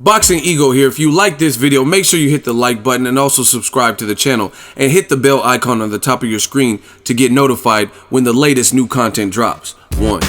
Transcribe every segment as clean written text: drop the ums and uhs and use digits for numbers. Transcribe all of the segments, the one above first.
Boxingego here. If you like this video, make sure you hit the like button and also subscribe to the channel and hit the bell icon on the top of your screen to get notified when the latest new content drops. 1.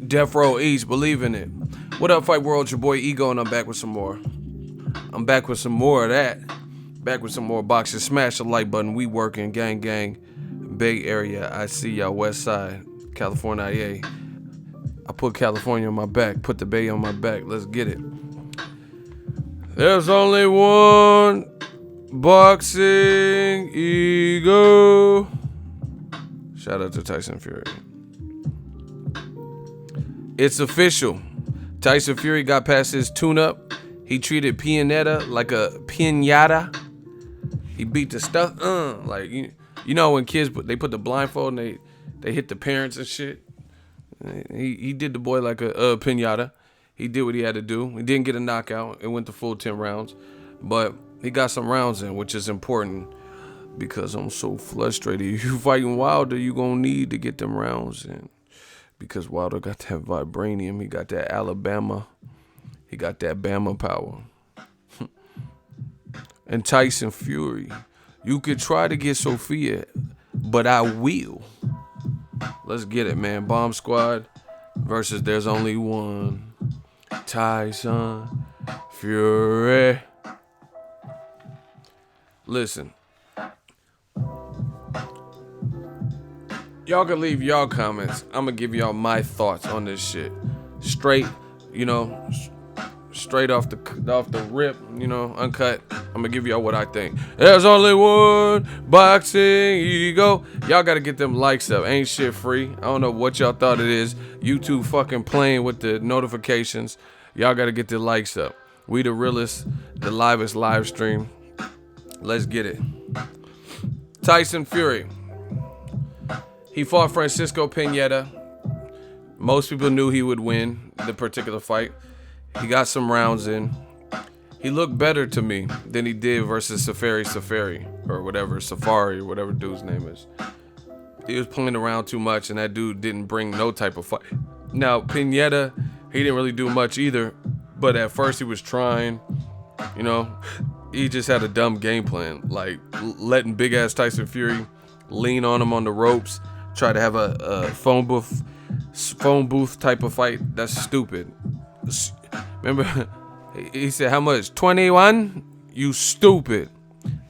Death Row East, believe in it. What up, Fight World? It's your boy Ego, and I'm back with some more. I'm back with some more of that. Back with some more boxing. Smash the like button. We working, gang, gang. Bay Area, I see y'all. West Side, California, IA. I put California on my back. Put the Bay on my back. Let's get it. There's only one Boxingego. Shout out to Tyson Fury. It's official. Tyson Fury got past his tune-up. He treated Pianetta like a piñata. He beat the stuff. Like you know when kids they put the blindfold and they hit the parents and shit. He did the boy like a piñata. He did what he had to do. He didn't get a knockout. It went the full 10 rounds, but he got some rounds in, which is important because I'm so frustrated. If you fighting Wilder, you gonna need to get them rounds in. Because Wilder got that vibranium, he got that Alabama, he got that Bama power. And Tyson Fury, you could try to get Sophia, but I will. Let's get it, man. Bomb Squad versus there's only one. Tyson Fury. Listen. Y'all can leave y'all comments. I'm gonna give y'all my thoughts on this shit. Straight, straight off the rip, uncut. I'm gonna give y'all what I think. There's only one Boxingego. Y'all gotta get them likes up. Ain't shit free. I don't know what y'all thought it is. YouTube fucking playing with the notifications. Y'all gotta get the likes up. We the realest, the livest live stream. Let's get it. Tyson Fury. He fought Francisco Pianetta. Most people knew he would win the particular fight. He got some rounds in. He looked better to me than he did versus Safari, or whatever, Safari, or whatever dude's name is. He was playing around too much, and that dude didn't bring no type of fight. Now, Pianetta, he didn't really do much either, but at first he was trying, He just had a dumb game plan, like letting big-ass Tyson Fury lean on him on the ropes, try to have a phone booth type of fight. That's stupid. Remember, he said, how much? 21? You stupid.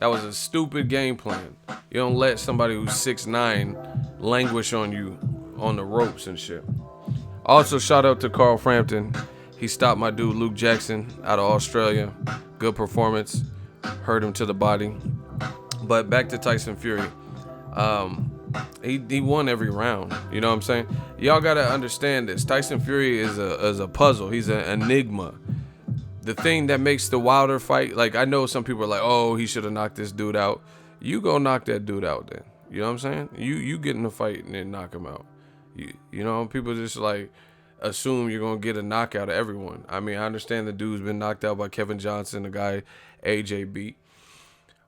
That was a stupid game plan. You don't let somebody who's 6'9" languish on you on the ropes and shit. Also, shout out to Carl Frampton. He stopped my dude Luke Jackson out of Australia. Good performance. Hurt him to the body. But back to Tyson Fury. He won every round. You know what I'm saying? Y'all gotta understand this. Tyson Fury is a puzzle. He's an enigma. The thing that makes the Wilder fight, like I know some people are like, oh, he should have knocked this dude out. You go knock that dude out then. You know what I'm saying? You get in the fight and then knock him out. People just like assume you're gonna get a knockout of everyone. I mean, I understand the dude's been knocked out by Kevin Johnson, the guy AJ beat.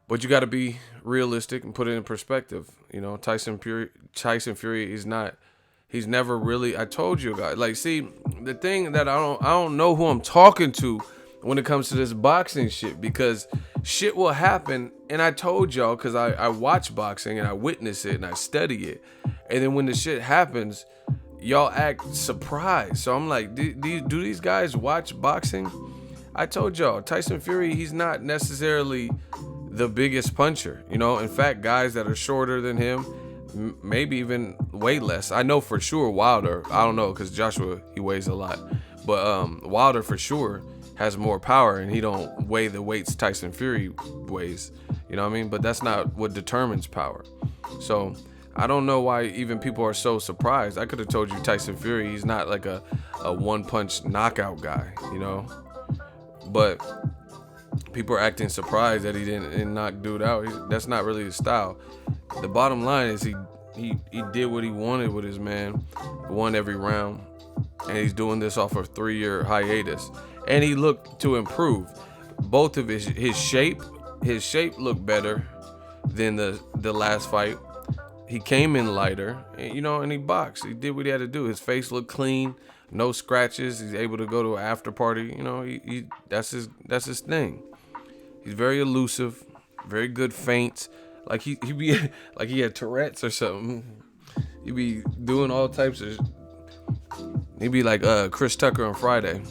But you got to be realistic and put it in perspective. Tyson Fury he's never really, I told you guys, like, see, the thing that I don't know who I'm talking to when it comes to this boxing shit, because shit will happen. And I told y'all, because I watch boxing and I witness it and I study it. And then when the shit happens, y'all act surprised. So I'm like, do these guys watch boxing? I told y'all, Tyson Fury, he's not necessarily the biggest puncher. In fact, guys that are shorter than him, maybe even way less. I know for sure Wilder, I don't know, because Joshua, he weighs a lot. But Wilder for sure has more power, and he don't weigh the weights Tyson Fury weighs. You know what I mean? But that's not what determines power. So I don't know why even people are so surprised. I could have told you Tyson Fury, he's not like a one-punch knockout guy, But people are acting surprised that he didn't knock dude out. That's not really his style. The bottom line is he did what he wanted with his man, won every round, and he's doing this off a 3-year hiatus. And he looked to improve. Both of his shape looked better than the last fight. He came in lighter, and he boxed. He did what he had to do. His face looked clean, no scratches. He's able to go to an after party. That's his thing. He's very elusive, very good feints. Like he be like he had Tourette's or something. He be doing all types of He be like Chris Tucker on Friday.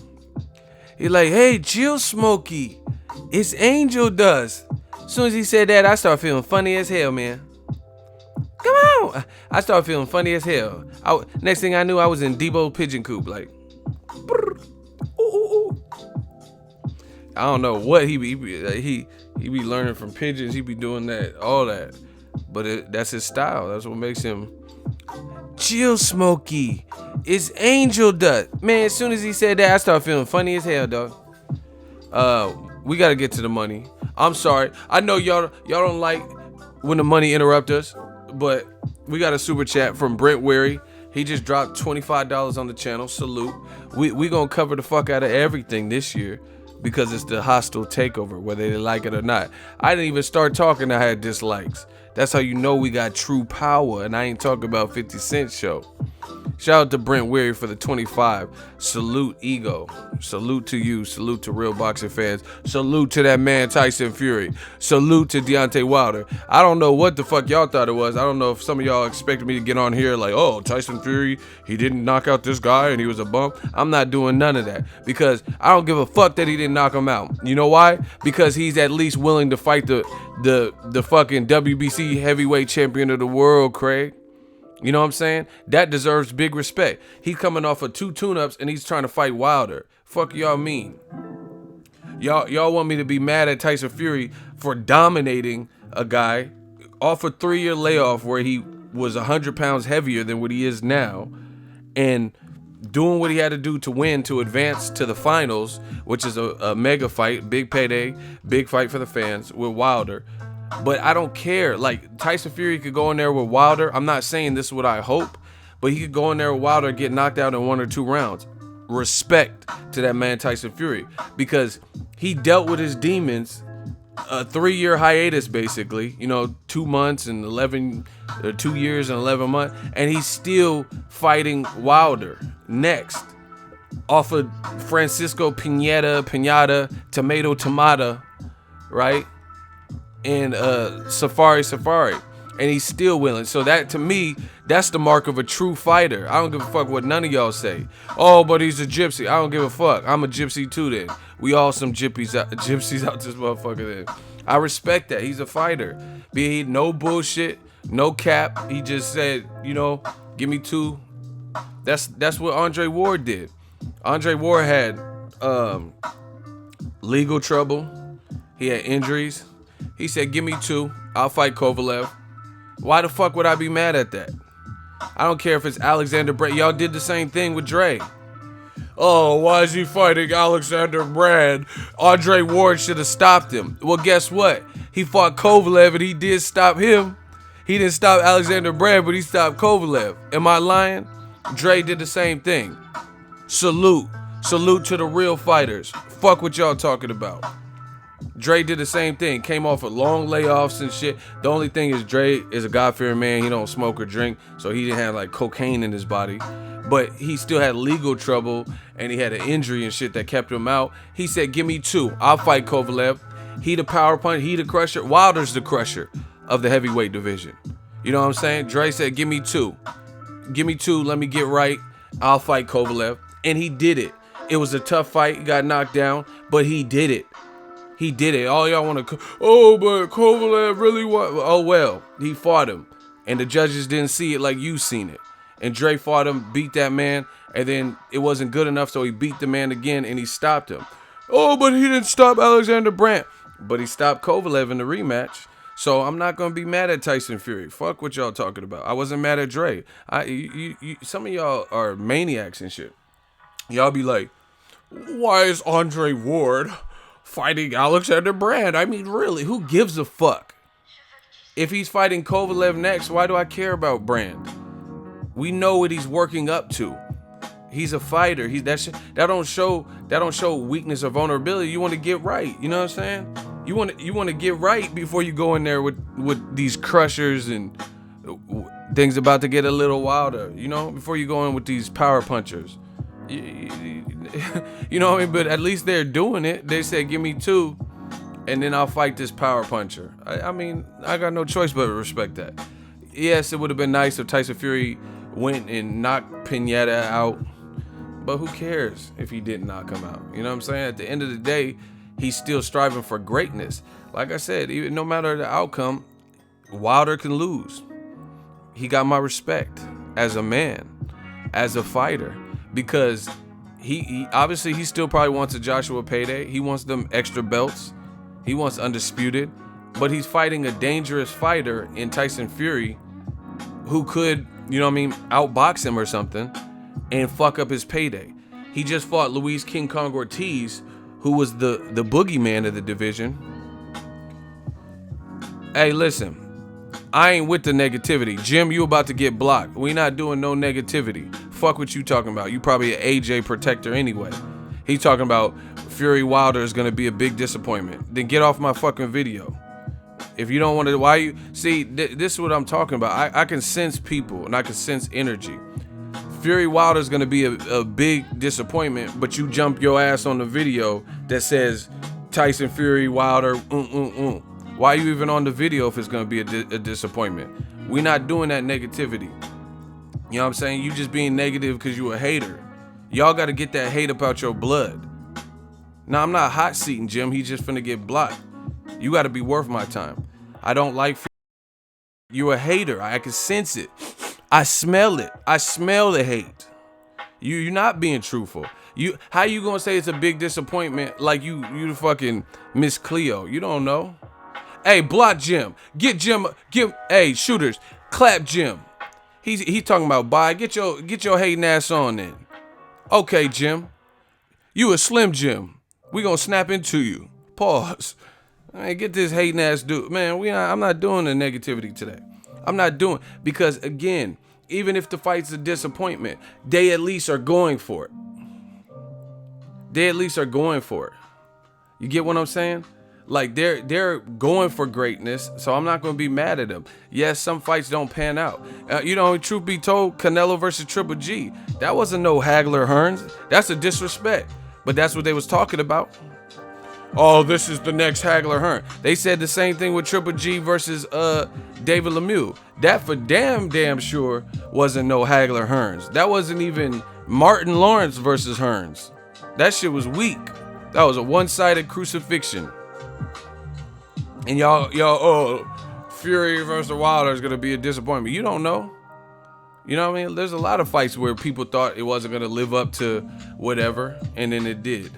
He like, hey, chill, Smokey. It's angel dust. As soon as he said that, I started feeling funny as hell, man. Come on. I started feeling funny as hell. Next thing I knew, I was in Debo pigeon coop, like. Ooh, ooh, ooh. I don't know what he be learning from pigeons. He be doing that, all that. But that's his style. That's what makes him chill, Smokey. It's angel dust. Man, as soon as he said that, I started feeling funny as hell, dog. We gotta get to the money. I'm sorry. I know y'all don't like when the money interrupt us, but we got a super chat from Brent Weary. He just dropped $25 on the channel. Salute. We gonna cover the fuck out of everything this year because it's the hostile takeover, whether they like it or not. I didn't even start talking. I had dislikes. That's how you know we got true power, and I ain't talking about 50 Cent show. Shout out to Brent Weary for the 25. Salute, Ego. Salute to you. Salute to real boxing fans. Salute to that man, Tyson Fury. Salute to Deontay Wilder. I don't know what the fuck y'all thought it was. I don't know if some of y'all expected me to get on here like, oh, Tyson Fury, he didn't knock out this guy and he was a bump. I'm not doing none of that because I don't give a fuck that he didn't knock him out. You know why? Because he's at least willing to fight the fucking WBC heavyweight champion of the world, Craig. You know what I'm saying? That deserves big respect. He's coming off of 2 tune-ups and he's trying to fight Wilder. Fuck y'all mean? Y'all want me to be mad at Tyson Fury for dominating a guy off a 3-year layoff where he was 100 pounds heavier than what he is now and doing what he had to do to win to advance to the finals, which is a mega fight, big payday, big fight for the fans with Wilder. But I don't care. Like, Tyson Fury could go in there with Wilder. I'm not saying this is what I hope, but he could go in there with Wilder and get knocked out in 1 or 2 rounds. Respect to that man, Tyson Fury, because he dealt with his demons, a 3-year hiatus, basically, 2 months and 2 years and 11 months, and he's still fighting Wilder next off of Francisco Pinata, Tomato, right? And Safari, and he's still willing. So that, to me, that's the mark of a true fighter. I don't give a fuck what none of y'all say. Oh, but he's a gypsy. I don't give a fuck. I'm a gypsy too then. We all some gypsies out this motherfucker then. I respect that. He's a fighter. Be he no bullshit, no cap. He just said, give me 2. That's what Andre Ward did. Andre Ward had legal trouble. He had injuries. He said, give me 2. I'll fight Kovalev. Why the fuck would I be mad at that? I don't care if it's Alexander Brand. Y'all did the same thing with Dre. Oh, why is he fighting Alexander Brand? Andre Ward should have stopped him. Well, guess what? He fought Kovalev and he did stop him. He didn't stop Alexander Brand, but he stopped Kovalev. Am I lying? Dre did the same thing. Salute. Salute to the real fighters. Fuck what y'all talking about. Dre did the same thing. Came off of long layoffs and shit. The only thing is Dre is a God-fearing man. He don't smoke or drink, so he didn't have like cocaine in his body. But he still had legal trouble, and he had an injury and shit that kept him out. He said, give me 2. I'll fight Kovalev. He the power punch. He the crusher. Wilder's the crusher of the heavyweight division. You know what I'm saying? Dre said, give me 2. Give me 2. Let me get right. I'll fight Kovalev. And he did it. It was a tough fight. He got knocked down, but he did it. He did it. All y'all want to, but Kovalev really what? Oh, well, he fought him. And the judges didn't see it like you seen it. And Dre fought him, beat that man, and then it wasn't good enough, so he beat the man again, and he stopped him. Oh, but he didn't stop Alexander Brandt. But he stopped Kovalev in the rematch. So I'm not going to be mad at Tyson Fury. Fuck what y'all talking about. I wasn't mad at Dre. Some of y'all are maniacs and shit. Y'all be like, why is Andre Ward fighting Alexander Brand? I mean, really, who gives a fuck? If he's fighting Kovalev next, why do I care about Brand? We know what he's working up to. He's a fighter. That don't show weakness or vulnerability. You want to get right. You know what I'm saying? You want to get right before you go in there with these crushers and things about to get a little wilder. You know, before you go in with these power punchers. You know what I mean? But at least they're doing it. They said, give me 2, and then I'll fight this power puncher. I mean, I got no choice but to respect that. Yes, it would have been nice if Tyson Fury went and knocked Pinata out, But who cares if he didn't knock him out? You know what I'm saying? At the end of the day, he's still striving for greatness. Like I said, even no matter the outcome, Wilder can lose. He got my respect as a man, as a fighter, because he obviously he still probably wants a Joshua payday. He wants them extra belts. He wants undisputed, but he's fighting a dangerous fighter in Tyson Fury who could, you know what I mean, outbox him or something and fuck up his payday. He just fought Luis King Kong Ortiz, who was the boogeyman of the division. Hey, listen, I ain't with the negativity. Jim, you about to get blocked. We not doing no negativity. Fuck what you talking about. You probably an AJ protector anyway. He talking about Fury Wilder is gonna be a big disappointment. Then get off my fucking video. If you don't want to, why you see? This is what I'm talking about. I can sense people and I can sense energy. Fury Wilder is gonna be a big disappointment, but you jump your ass on the video that says Tyson Fury Wilder. Why are you even on the video if it's gonna be a disappointment? We not doing that negativity. You know what I'm saying? You just being negative because you a hater. Y'all got to get that hate up out your blood. Now, I'm not hot seating Jim. He just finna get blocked. You got to be worth my time. I don't like you a hater. I can sense it. I smell it. I smell the hate. You're not being truthful. How you gonna say it's a big disappointment like you the fucking Miss Cleo? You don't know. Hey, block Jim. Get Jim. Hey, shooters, clap Jim. He talking about bye. Get your hating ass on then. Okay, Jim. You a Slim Jim. We gonna snap into you. Pause. Hey, get this hating ass dude. Man, I'm not doing the negativity today. I'm not doing, because again, even if the fight's a disappointment, they at least are going for it. They at least are going for it. You get what I'm saying? Like they're going for greatness, so I'm not going to be mad at them. Yes, some fights don't pan out. Truth be told, Canelo versus Triple G, that wasn't no Hagler Hearns. That's a disrespect. But that's what they was talking about. Oh, this is the next Hagler Hearn. They said the same thing with Triple G versus David Lemieux. That for damn sure wasn't no Hagler Hearns. That wasn't even Martin Lawrence versus Hearns. That shit was weak. That was a one-sided crucifixion. And y'all, Fury versus Wilder is gonna be a disappointment. You don't know. You know what I mean? There's a lot of fights where people thought it wasn't gonna live up to whatever, and then it did.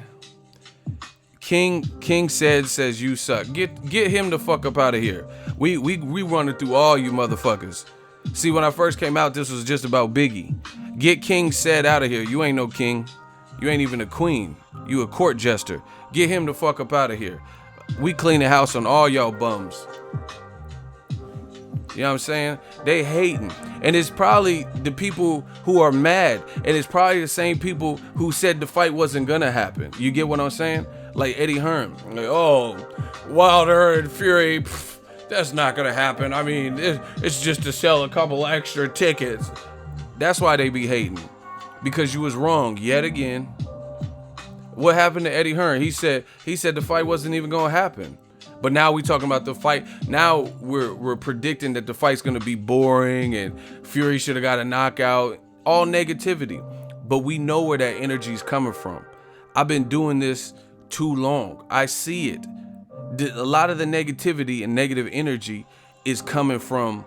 King says you suck. Get him the fuck up out of here. We running through all you motherfuckers. See, when I first came out, this was just about Biggie. Get King said out of here. You ain't no king. You ain't even a queen. You a court jester. Get him the fuck up out of here. We clean the house on all y'all bums. You know what I'm saying? They hating. And it's probably the people who are mad. And it's probably the same people who said the fight wasn't gonna happen. You get what I'm saying? Like Eddie Hearn. Like, oh, Wilder and Fury, that's not gonna happen. I mean, it's just to sell a couple extra tickets. That's why they be hating. Because you was wrong yet again. What happened to Eddie Hearn? He said the fight wasn't even gonna happen. But now we talking about the fight. Now we're predicting that the fight's gonna be boring and Fury should have got a knockout. All negativity. But we know where that energy's coming from. I've been doing this too long. I see it. A lot of the negativity and negative energy is coming from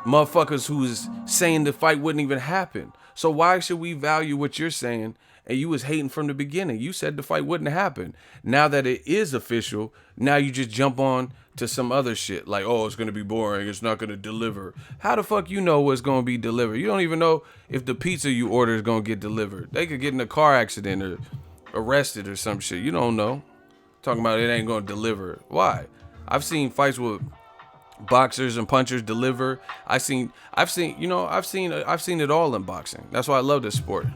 motherfuckers who's saying the fight wouldn't even happen. So why should we value what you're saying? And you was hating from the beginning. You said the fight wouldn't happen. Now that it is official, now you just jump on to some other shit. Like, oh, it's going to be boring. It's not going to deliver. How the fuck you know what's going to be delivered? You don't even know if the pizza you order is going to get delivered. They could get in a car accident or arrested or some shit. You don't know. Talking about it ain't going to deliver. Why? I've seen fights with boxers and punchers deliver. I've seen it all in boxing. That's why I love this sport.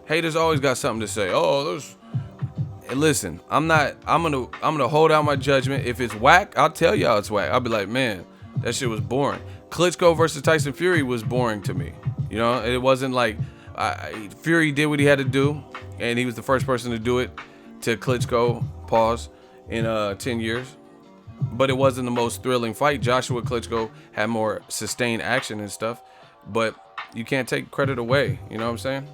Haters always got something to say. Oh, those. And listen, I'm gonna hold out my judgment. If it's whack, I'll tell y'all it's whack. I'll be like, man, that shit was boring. Klitschko versus Tyson Fury was boring to me. You know, it wasn't like Fury did what he had to do, and he was the first person to do it to Klitschko. Pause in 10 years. But it wasn't the most thrilling fight. Joshua Klitschko had more sustained action and stuff, but you can't take credit away. You know what I'm saying?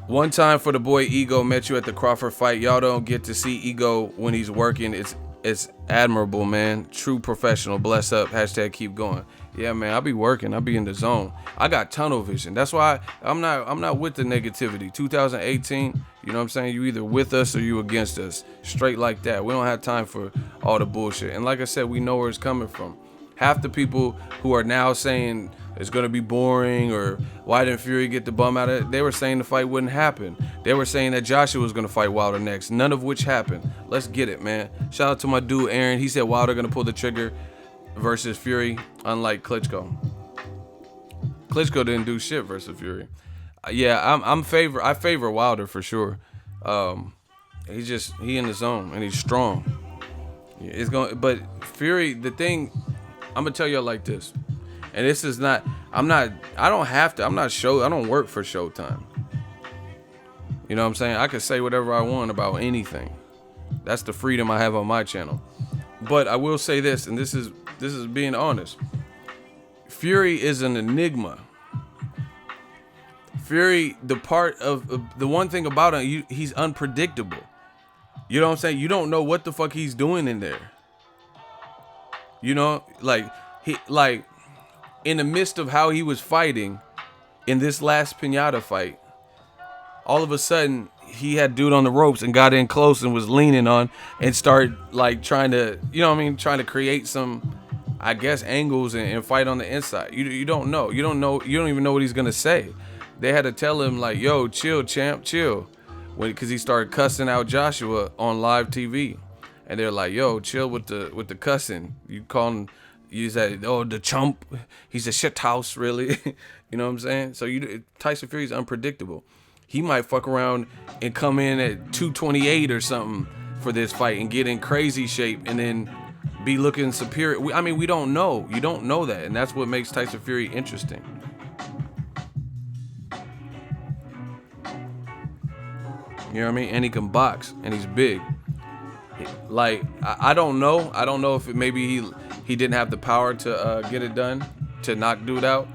One time for the boy Ego, met you at the Crawford fight. Y'all don't get to see Ego when he's working. It's admirable, man. True professional. Bless up. Hashtag keep going. Yeah, man, I be working. I be in the zone. I got tunnel vision. That's why I'm not with the negativity. 2018, you know what I'm saying? You either with us or you against us. Straight like that. We don't have time for all the bullshit. And like I said, we know where it's coming from. Half the people who are now saying it's gonna be boring or why didn't Fury get the bum out of it, they were saying the fight wouldn't happen. They were saying that Joshua was gonna fight Wilder next, none of which happened. Let's get it, man. Shout out to my dude Aaron. He said Wilder gonna pull the trigger versus Fury, unlike Klitschko. Klitschko didn't do shit versus Fury. Yeah, I favor Wilder for sure. He in the zone and he's strong. It's going, but Fury, the thing, I'm gonna tell y'all like this. And this is not, I don't work for Showtime. You know what I'm saying? I can say whatever I want about anything. That's the freedom I have on my channel. But I will say this, and this is being honest. Fury is an enigma. Fury, the one thing about him, he's unpredictable. You know what I'm saying? You don't know what the fuck he's doing in there. You know, in the midst of how he was fighting in this last Pinata fight, all of a sudden he had dude on the ropes and got in close and was leaning on and started like trying to, you know what I mean, trying to create some, I guess, angles and fight on the inside. You don't know. You don't even know what he's gonna say. They had to tell him like, yo, chill, champ, chill. Because he started cussing out Joshua on live TV. And they're like, yo, chill with the cussing. You call him, you said, oh, the chump. He's a shit house, really. You know what I'm saying? So Tyson Fury's unpredictable. He might fuck around and come in at 228 or something for this fight and get in crazy shape and then be looking superior. We don't know. You don't know that. And that's what makes Tyson Fury interesting. You know what I mean? And he can box, and he's big. Like, I don't know. I don't know if maybe he didn't have the power to get it done, to knock dude out.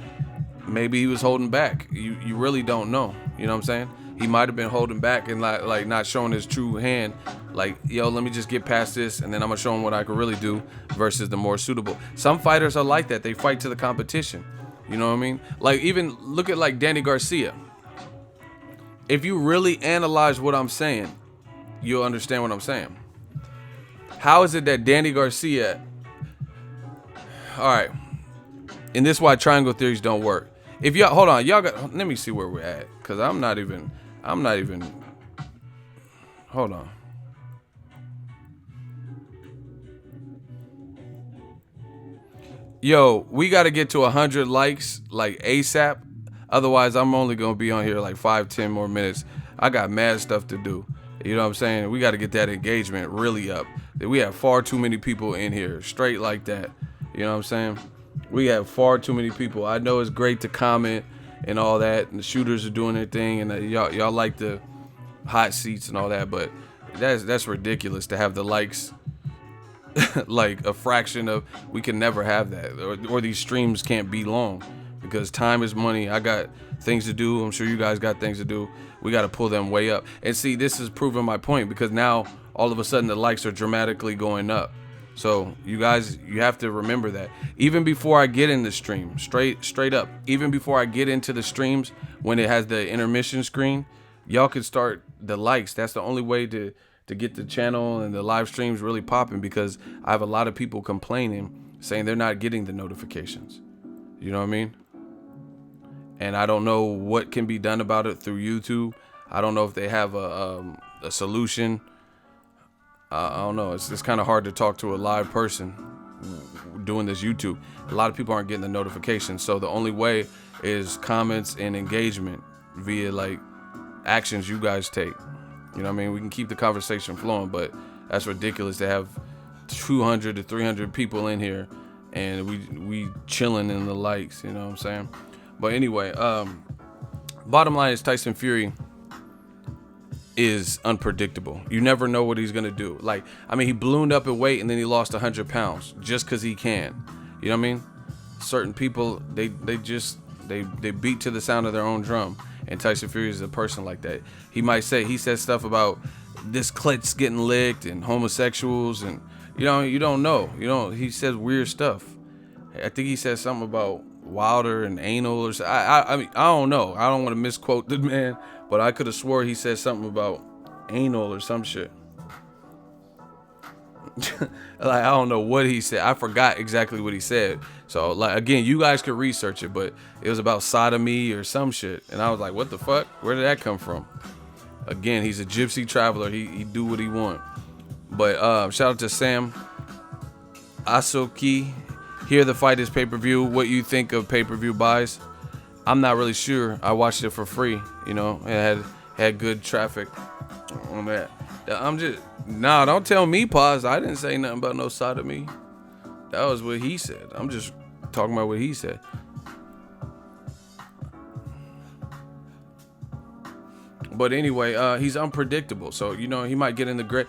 Maybe he was holding back. You really don't know. You know what I'm saying? He might have been holding back and like not showing his true hand. Like, yo, let me just get past this, and then I'm gonna show him what I could really do versus the more suitable. Some fighters are like that. They fight to the competition. You know what I mean? Like, even look at like Danny Garcia. If you really analyze what I'm saying, you'll understand what I'm saying. How is it that Danny Garcia, all right, and this is why triangle theories don't work. If y'all, hold on, y'all got, let me see where we're at, because I'm not even, hold on. Yo, we got to get to 100 likes, like ASAP. Otherwise, I'm only going to be on here like 5-10 more minutes. I got mad stuff to do. You know what I'm saying? We got to get that engagement really up. We have far too many people in here, straight like that. You know what I'm saying? We have far too many people. I know it's great to comment and all that, and the shooters are doing their thing, and y'all like the hot seats and all that, but that's ridiculous to have the likes like a fraction of. We can never have that, or these streams can't be long. Because time is money. I got things to do. I'm sure you guys got things to do. We got to pull them way up. And see, this is proving my point, because now all of a sudden the likes are dramatically going up. So you guys, you have to remember that. Even before I get in the stream, straight up, even before I get into the streams, when it has the intermission screen, y'all can start the likes. That's the only way to get the channel and the live streams really popping, because I have a lot of people complaining, saying they're not getting the notifications. You know what I mean? And I don't know what can be done about it through YouTube. I don't know if they have a solution. I don't know. It's kind of hard to talk to a live person doing this YouTube. A lot of people aren't getting the notifications. So the only way is comments and engagement via like actions you guys take. You know what I mean? We can keep the conversation flowing, but that's ridiculous to have 200 to 300 people in here and we chilling in the likes. You know what I'm saying? But anyway, bottom line is Tyson Fury is unpredictable. You never know what he's gonna do. Like, I mean, he ballooned up in weight and then he lost 100 pounds just because he can. You know what I mean? Certain people, they beat to the sound of their own drum. And Tyson Fury is a person like that. He said stuff about this clit's getting licked and homosexuals, and you don't know. He says weird stuff. I think he said something about Wilder and anal or something. I mean, I don't know. I don't want to misquote the man, but I could have swore he said something about anal or some shit. Like, I don't know what he said. I forgot exactly what he said. So, like, again, you guys could research it, but it was about sodomy or some shit. And I was like, what the fuck? Where did that come from? Again, he's a gypsy traveler. He do what he want. But shout out to Sam Asoki. Here, the fight is pay-per-view. What you think of pay-per-view buys? I'm not really sure. I watched it for free. It had good traffic on that. Don't tell me, pause. I didn't say nothing about no sodomy. That was what he said. I'm just talking about what he said. But anyway, he's unpredictable. So, he might get in the great.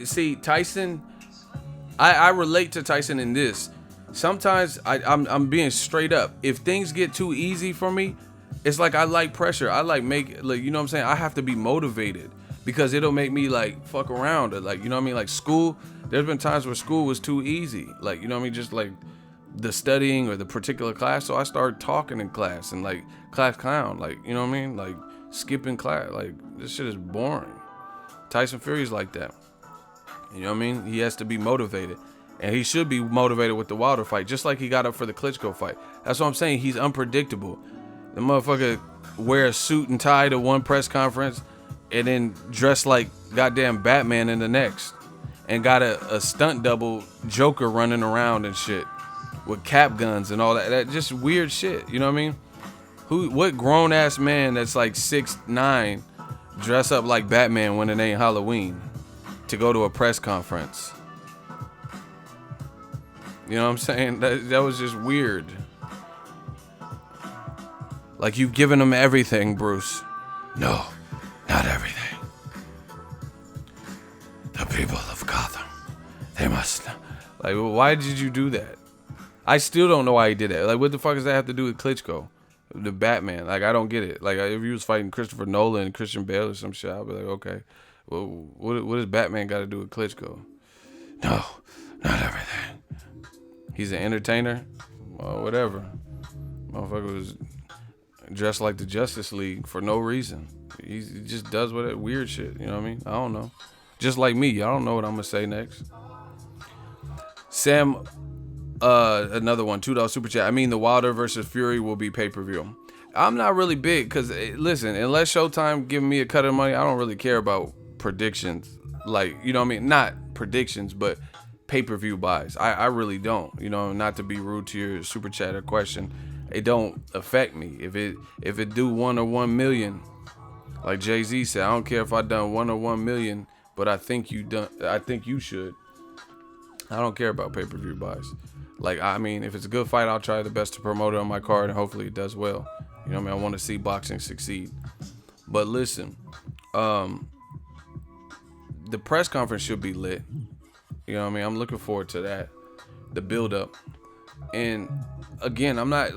See, Tyson, I relate to Tyson in this. Sometimes I'm being straight up. If things get too easy for me, it's like I like pressure. I like you know what I'm saying? I have to be motivated. Because it'll make me like fuck around, or like, like school. There's been times where school was too easy, like, just like the studying or the particular class. So I started talking in class and like class clown, like, like skipping class. Like, this shit is boring. Tyson Fury's like that. He has to be motivated, and he should be motivated with the Wilder fight, just like he got up for the Klitschko fight. That's what I'm saying. He's unpredictable. The motherfucker wear a suit and tie to one press conference, and then dressed like goddamn Batman in the next. And got a stunt double Joker running around and shit. With cap guns and all that. That just weird shit. You know what I mean? What grown ass man that's like 6'9" dress up like Batman when it ain't Halloween to go to a press conference? You know what I'm saying? That was just weird. Like, you've given him everything, Bruce. No. Not everything. The people of Gotham, they must know. Like, why did you do that? I still don't know why he did that. Like, what the fuck does that have to do with Klitschko? The Batman. Like, I don't get it. Like, if he was fighting Christopher Nolan and Christian Bale or some shit, I'd be like, okay. Well, what does Batman got to do with Klitschko? No, not everything. He's an entertainer? Well, whatever. Motherfucker was dressed like the Justice League for no reason. He just does weird shit. You know what I mean? I don't know. Just like me. I don't know what I'm going to say next. Sam, another one. $2 super chat. I mean, the Wilder versus Fury will be pay-per-view. I'm not really big because, listen, unless Showtime giving me a cut of money, I don't really care about predictions. Like, you know what I mean? Not predictions, but pay-per-view buys. I really don't. Not to be rude to your super chat or question. It don't affect me. If it do 1 or 1 million, like Jay-Z said, I don't care if I done 1 or 1 million, but I think you should. I don't care about pay-per-view buys. Like, I mean, if it's a good fight, I'll try the best to promote it on my card, and hopefully it does well. You know what I mean? I want to see boxing succeed. But listen, the press conference should be lit. You know what I mean? I'm looking forward to that. The build up. And again, I'm not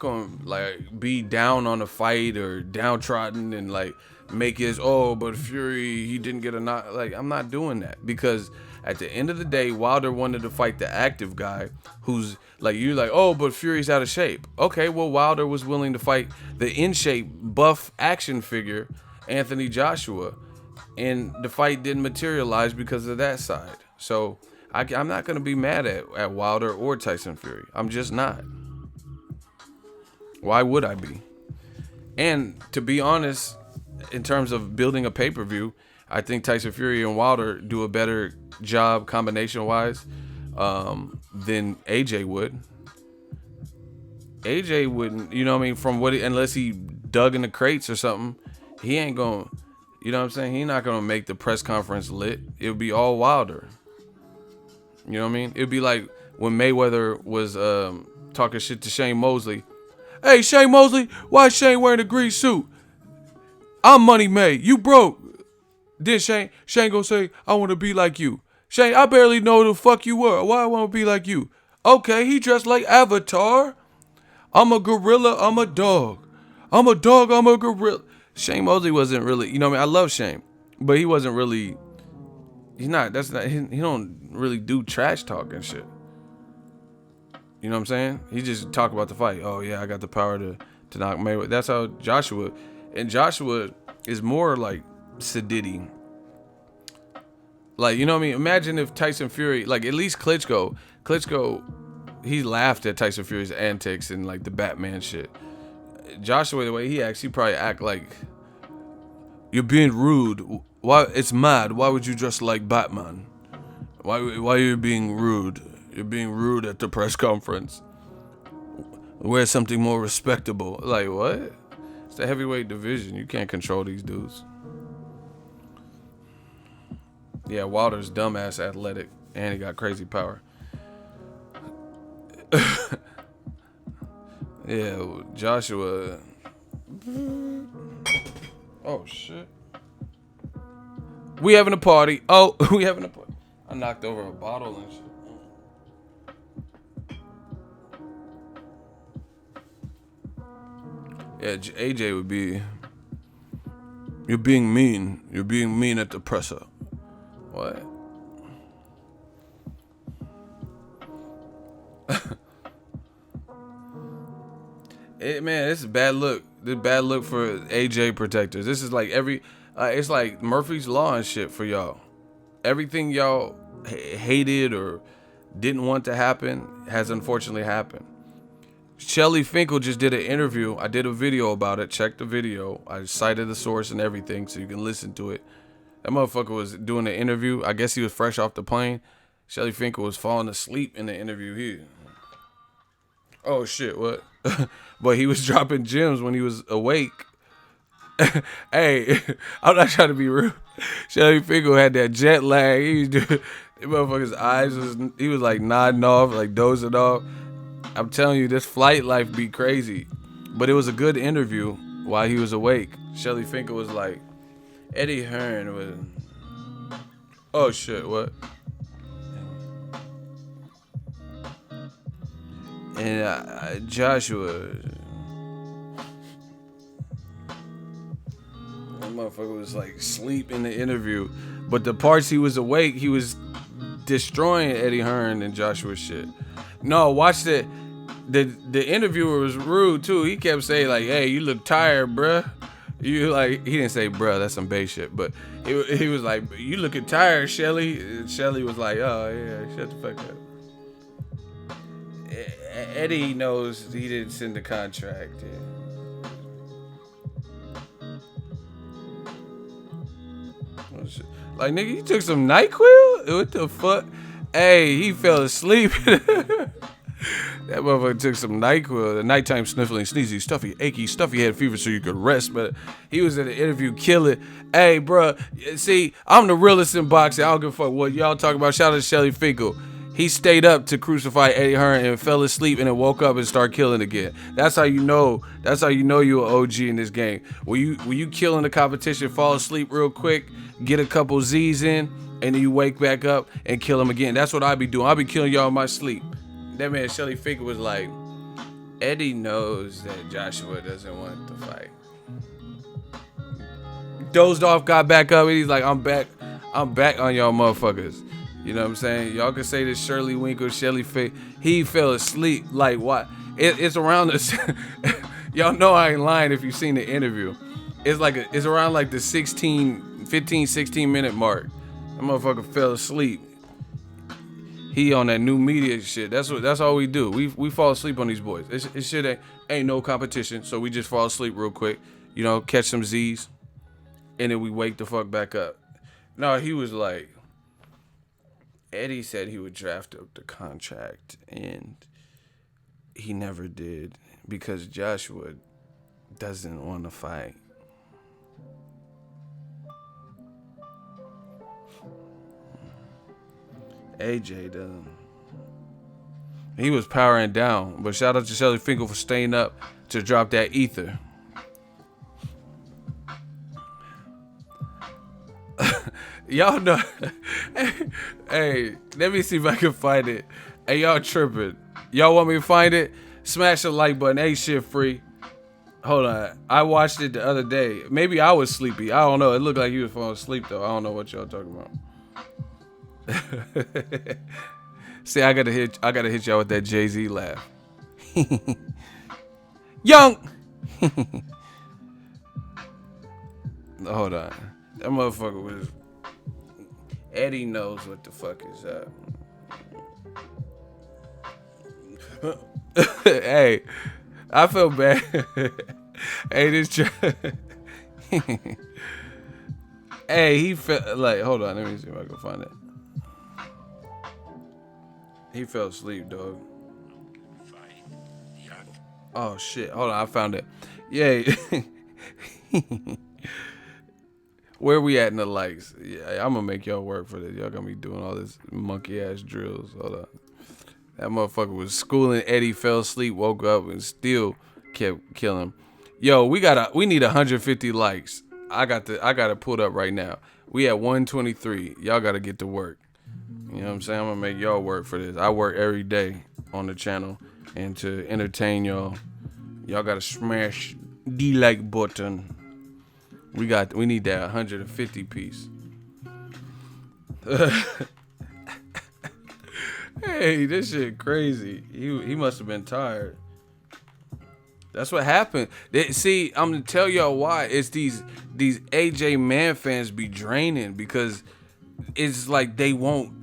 going to like be down on the fight or downtrodden and like make his, but Fury, he didn't get a knock. Like, I'm not doing that, because at the end of the day, Wilder wanted to fight the active guy who's like, you're like, but Fury's out of shape. Okay, well, Wilder was willing to fight the in shape, buff action figure, Anthony Joshua, and the fight didn't materialize because of that side. So I'm not going to be mad at Wilder or Tyson Fury. I'm just not. Why would I be? And to be honest, in terms of building a pay-per-view, I think Tyson Fury and Wilder do a better job combination-wise than AJ would. AJ wouldn't, you know what I mean, unless he dug in the crates or something, he ain't going, you know what I'm saying? He not going to make the press conference lit. It'll be all Wilder. You know what I mean? It'd be like when Mayweather was talking shit to Shane Mosley. Hey, Shane Mosley, why is Shane wearing a green suit? I'm money made. You broke. Then Shane gonna say, I want to be like you. Shane, I barely know who the fuck you were. Why I want to be like you? Okay, he dressed like Avatar. I'm a gorilla. I'm a dog. I'm a dog, I'm a gorilla. Shane Mosley wasn't really, you know what I mean? I love Shane, but he wasn't really, he don't really do trash talk and shit. You know what I'm saying? He just talk about the fight. Oh yeah, I got the power to knock Mayweather. That's how Joshua, and Joshua is more like Sadiddy. Like, you know what I mean? Imagine if Tyson Fury, like at least Klitschko, he laughed at Tyson Fury's antics and like the Batman shit. Joshua, the way he acts, he probably act like, you're being rude. Why? It's mad. Why would you dress like Batman? Why are you being rude? You're being rude at the press conference. Wear something more respectable. Like, what? It's the heavyweight division. You can't control these dudes. Yeah, Wilder's dumbass athletic, and he got crazy power. Yeah, Joshua. Oh shit. We having a party. Oh, we having a party. I knocked over a bottle and shit. Yeah, AJ would be, you're being mean. You're being mean at the presser. What? Man, this is bad look. This is bad look for AJ protectors. This is like it's like Murphy's Law and shit for y'all. Everything y'all hated or didn't want to happen has unfortunately happened. Shelly Finkel just did an interview. I did a video about it. Check the video. I cited the source and everything so you can listen to it. That motherfucker was doing the interview. I guess he was fresh off the plane. Shelly Finkel was falling asleep in the interview here. Oh shit, what? But he was dropping gems when he was awake. Hey, I'm not trying to be rude. Shelly Finkel had that jet lag. He was doing, the motherfucker's eyes he was like nodding off, like dozing off. I'm telling you, this flight life be crazy. But it was a good interview while he was awake. Shelly Finkel was like, Eddie Hearn was, oh shit, what? And Joshua, that motherfucker was like asleep in the interview. But the parts he was awake, he was destroying Eddie Hearn and Joshua's shit. No, watch the interviewer was rude too. He kept saying like, "Hey, you look tired, bruh." You like, he didn't say bruh, that's some base shit, but he was like, "You looking tired, Shelly." And Shelly was like, "Oh yeah, shut the fuck up." Eddie knows he didn't send the contract. Yeah. Oh, shit. Like, nigga, you took some NyQuil? What the fuck? Hey, he fell asleep. That motherfucker took some NyQuil, the nighttime sniffling, sneezy, stuffy, achy, stuffy head fever so you could rest. But he was in the interview killing. Hey, bro, see, I'm the realest in boxing. I don't give a fuck what y'all talking about. Shout out to Shelly Finkel. He stayed up to crucify Eddie Hearn and fell asleep and then woke up and started killing again. That's how you know. That's how you know you're an OG in this game. When you killing the competition, fall asleep real quick, get a couple Z's in, and then you wake back up and kill him again. That's what I be doing. I be killing y'all in my sleep. That man Shelly Finkel was like, Eddie knows that Joshua doesn't want to fight. Dozed off, got back up, and he's like, I'm back on y'all motherfuckers. You know what I'm saying? Y'all can say this Shirley Winkle, Shelly Finkel. He fell asleep. Like, what? It's around this. Y'all know I ain't lying if you've seen the interview. It's around like the 15, 16 minute mark. That motherfucker fell asleep. He on that new media shit. That's all we do. We fall asleep on these boys. It shit ain't no competition, so we just fall asleep real quick. You know, catch some Z's, and then we wake the fuck back up. No, he was like, Eddie said he would draft up the contract, and he never did because Joshua doesn't want to fight. AJ doesn't. He was powering down, but shout out to Shelly Finkel for staying up to drop that ether. Y'all know. Hey, let me see if I can find it. Hey, y'all tripping. Y'all want me to find it? Smash the like button. Ain't shit free. Hold on. I watched it the other day. Maybe I was sleepy. I don't know. It looked like he was falling asleep though. I don't know what y'all talking about. See, I gotta hit y'all with that Jay-Z laugh. Young. Hold on. That motherfucker was. Eddie knows what the fuck is up. Hey, I feel bad. Hey, hey, he felt like. Hold on, let me see if I can find it. He fell asleep, dog. Oh shit! Hold on, I found it. Yeah. Where we at in the likes? Yeah, I'm gonna make y'all work for this. Y'all gonna be doing all this monkey ass drills. Hold on. That motherfucker was schooling Eddie, fell asleep, woke up, and still kept killing him. Yo, we need 150 likes. I got it pulled up right now. We at 123. Y'all gotta get to work. You know what I'm saying? I'm gonna make y'all work for this. I work every day on the channel, and to entertain y'all, y'all gotta smash the like button. We need that 150 piece. Hey, this shit crazy. He must have been tired. That's what happened. See, I'm gonna tell y'all why. It's these AJ Man fans be draining because it's like they won't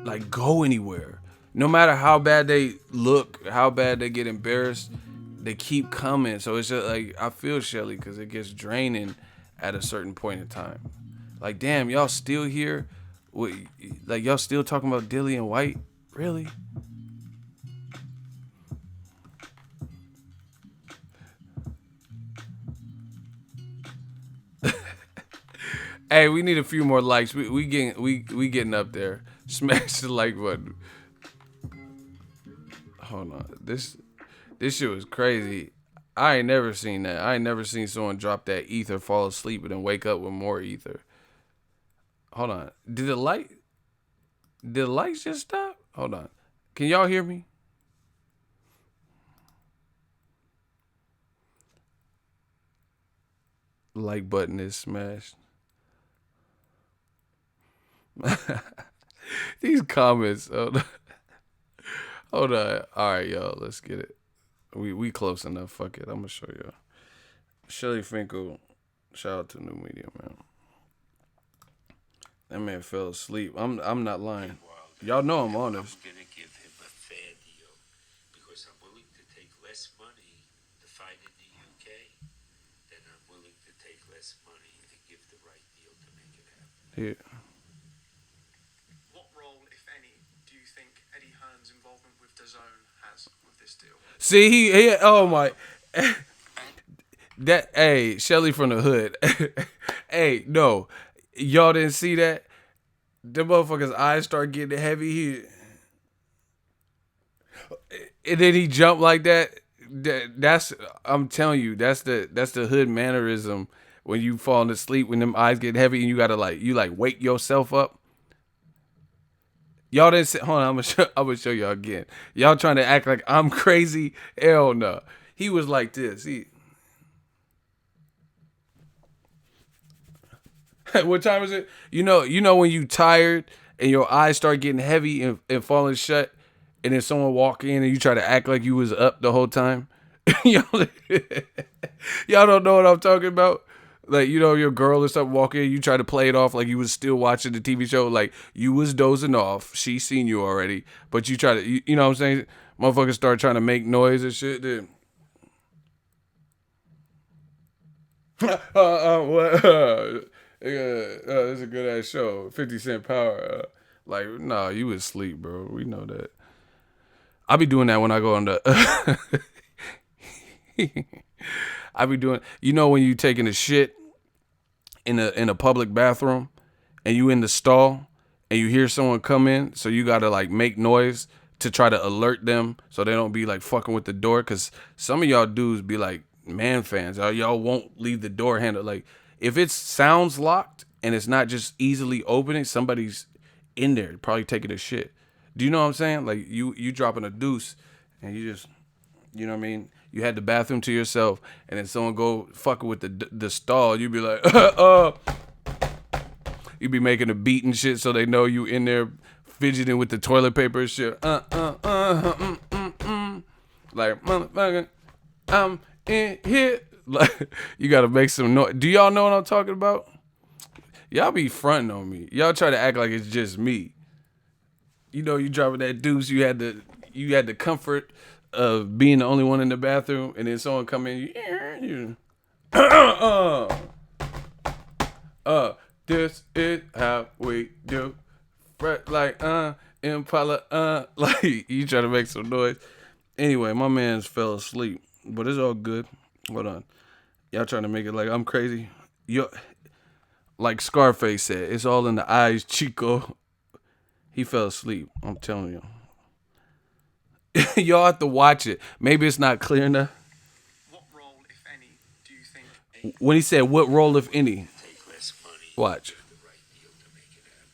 like go anywhere. No matter how bad they look, how bad they get embarrassed, they keep coming. So it's just like I feel Shelly because it gets draining at a certain point in time. Like, damn, y'all still here? Like, y'all still talking about Dilly and White? Really? Hey, we need a few more likes. We getting up there. Smash the like button. Hold on. This shit was crazy. I ain't never seen that. I ain't never seen someone drop that ether, fall asleep, and then wake up with more ether. Hold on. Did the lights just stop? Hold on. Can y'all hear me? Like button is smashed. These comments. Hold on. All right, y'all. Let's get it. We close enough. Fuck it. I'm gonna show y'all. Shelly Finkel. Shout out to New Media, man. That man fell asleep. I'm not lying. Y'all know I'm honest. I'm gonna give him a fair deal because I'm willing to take less money to fight in the UK than I'm willing to take less money to give the right deal to make it happen. Yeah. What role, if any, do you think Eddie Hearn's involvement with DAZN has with this deal? See, he oh my. That, hey, Shelly from the hood. Hey, no, y'all didn't see that? The motherfucker's eyes start getting heavy. And then he jumped like that. That's, I'm telling you, that's the hood mannerism when you fall asleep, when them eyes get heavy and you gotta wake yourself up. Y'all didn't say, hold on, I'm gonna show y'all again. Y'all trying to act like I'm crazy? Hell no. He was like this. What time is it? You know when you tired and your eyes start getting heavy and falling shut, and then someone walk in and you try to act like you was up the whole time. y'all, y'all don't know what I'm talking about. Like, your girl or something walk in, you try to play it off like you was still watching the TV show, like you was dozing off. She seen you already, but you try to, you know what I'm saying? Motherfuckers start trying to make noise and shit. Then, what? It's a good ass show. 50 Cent Power. Like, nah, you was asleep, bro. We know that. I be doing that when I go on the. I be doing. When you taking a shit in a public bathroom, and you in the stall, and you hear someone come in, so you gotta like make noise to try to alert them, so they don't be like fucking with the door. Cause some of y'all dudes be like man fans. Y'all won't leave the door handle. Like, if it sounds locked and it's not just easily opening, somebody's in there probably taking a shit. Do you know what I'm saying? Like you dropping a deuce and you just You know what I mean? You had the bathroom to yourself, and then someone go fucking with the stall. You'd be like, you be making a beat and shit, so they know you in there fidgeting with the toilet paper and shit. Like, motherfucker, I'm in here. Like, you gotta make some noise. Do y'all know what I'm talking about? Y'all be fronting on me. Y'all try to act like it's just me. You know, you dropping that deuce. You had the comfort of being the only one in the bathroom, and then someone come in. This is how we do. Like Impala. Like you try to make some noise. Anyway, my man's fell asleep, but it's all good. Hold on, y'all trying to make it like I'm crazy. Like Scarface said, it's all in the eyes, Chico. He fell asleep. I'm telling you. Y'all have to watch it. Maybe it's not clear enough. What role, if any, do you think? When he said, "What role, if any?" Take less money. Watch. The right deal to make it happen.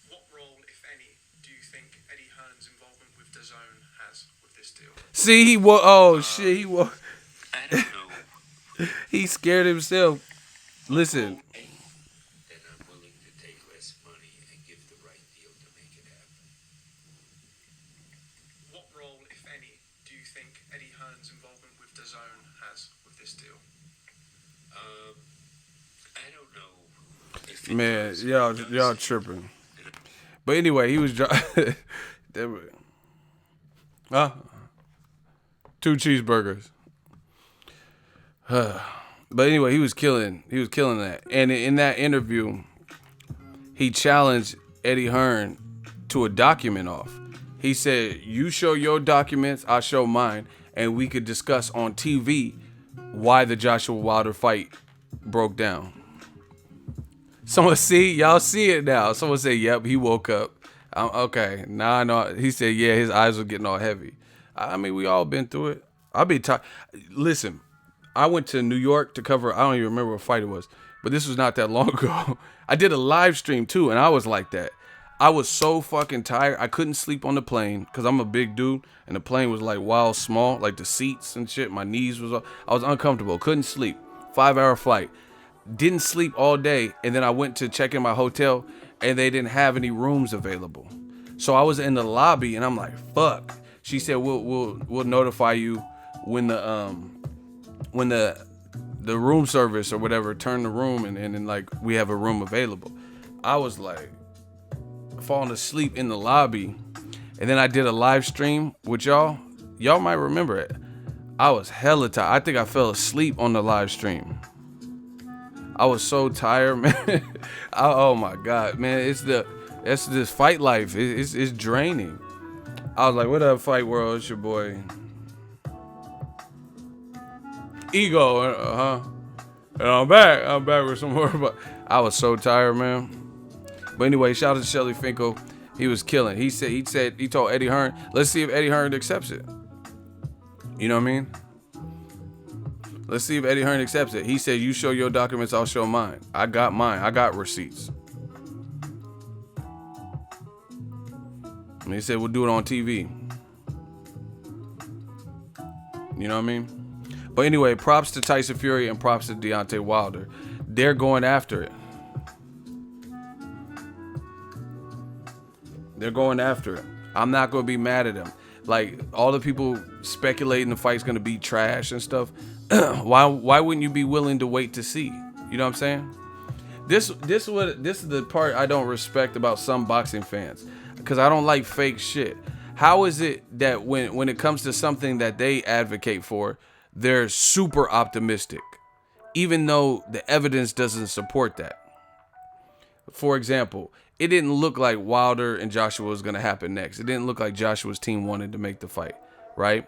What role, if any, do you think Eddie Hearn's involvement with DAZN has with this deal? See, he was. Oh shit, he was. I don't know. He scared himself. Listen. Then I'm willing to take less money and give the right deal to make it happen. What role, if any, do you think Eddie Hearn's involvement with DAZN has with this deal? I don't know. If it Man, does, y'all tripping. But anyway, he was driving. Huh? 2 cheeseburgers. But anyway, he was killing that. And in that interview, he challenged Eddie Hearn to a document off. He said, "You show your documents, I show mine, and we could discuss on TV why the Joshua Wilder fight broke down." Someone y'all see it now. Someone said, "Yep, he woke up." Okay, now I know. He said, "Yeah, his eyes were getting all heavy." I mean, we all been through it. I'll be tired. Listen, I went to New York to cover. I don't even remember what fight it was, but this was not that long ago. I did a live stream too, and I was like that. I was so fucking tired. I couldn't sleep on the plane because I'm a big dude, and the plane was like wild small, like the seats and shit. My knees I was uncomfortable. Couldn't sleep. 5-hour flight. Didn't sleep all day, and then I went to check in my hotel, and they didn't have any rooms available. So I was in the lobby, and I'm like, "Fuck." She said, "We'll notify you when the room service or whatever turn the room and then like we have a room available." I was like falling asleep in the lobby, and then I did a live stream with y'all. Y'all might remember it. I was hella tired. I think I fell asleep on the live stream. I was so tired, man. Oh my god, man! It's this fight life. It's draining. I was like, "What up, Fight World? It's your boy Ego, and I'm back with some more." But I was so tired, man. But anyway, shout out to Shelly Finkel. He was killing. He told Eddie Hearn, "Let's see if Eddie Hearn accepts it." You know what I mean? Let's see if Eddie Hearn accepts it. He said, "You show your documents, I'll show mine." I got mine. I got receipts. And he said, "We'll do it on TV." You know what I mean? But anyway, props to Tyson Fury and props to Deontay Wilder. They're going after it. They're going after it. I'm not going to be mad at them. Like, all the people speculating the fight's going to be trash and stuff. Why wouldn't you be willing to wait to see? You know what I'm saying? This is the part I don't respect about some boxing fans, because I don't like fake shit. How is it that when it comes to something that they advocate for, they're super optimistic, even though the evidence doesn't support that? For example, it didn't look like Wilder and Joshua was going to happen next. It didn't look like Joshua's team wanted to make the fight, right?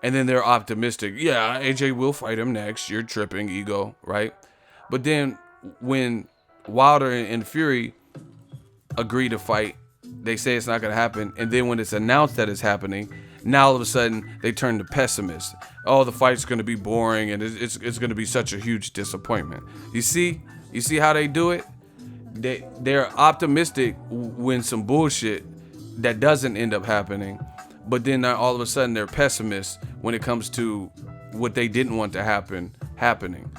And then they're optimistic. "Yeah, AJ will fight him next. You're tripping, Ego," right? But then when Wilder and Fury agree to fight, they say it's not going to happen. And then when it's announced that it's happening, now all of a sudden they turn to pessimists. "Oh, the fight's going to be boring, and it's going to be such a huge disappointment." You see how they do it? They're optimistic when some bullshit that doesn't end up happening, but then all of a sudden they're pessimists when it comes to what they didn't want to happening.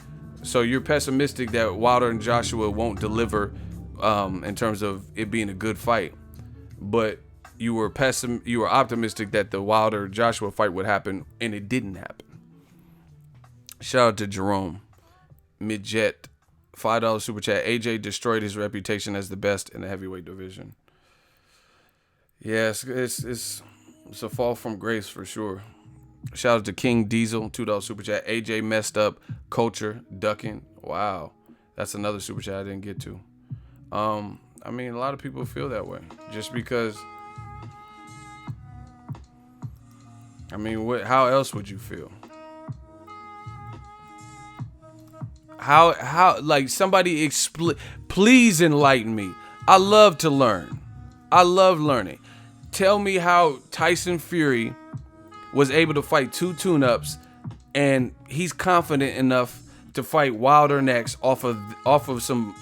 So you're pessimistic that Wilder and Joshua won't deliver in terms of it being a good fight, but you were optimistic that the Wilder Joshua fight would happen, and it didn't happen. Shout out to Jerome Midget, $5 super chat. AJ destroyed his reputation as the best in the heavyweight division. Yes, it's a fall from grace for sure. Shout out to King Diesel, $2 super chat. AJ messed up culture, ducking. Wow, that's another super chat I didn't get to. I mean, a lot of people feel that way just because. I mean, how else would you feel? How like somebody please enlighten me. I love to learn. I love learning. Tell me how Tyson Fury was able to fight 2 tune-ups and he's confident enough to fight Wilder next off of some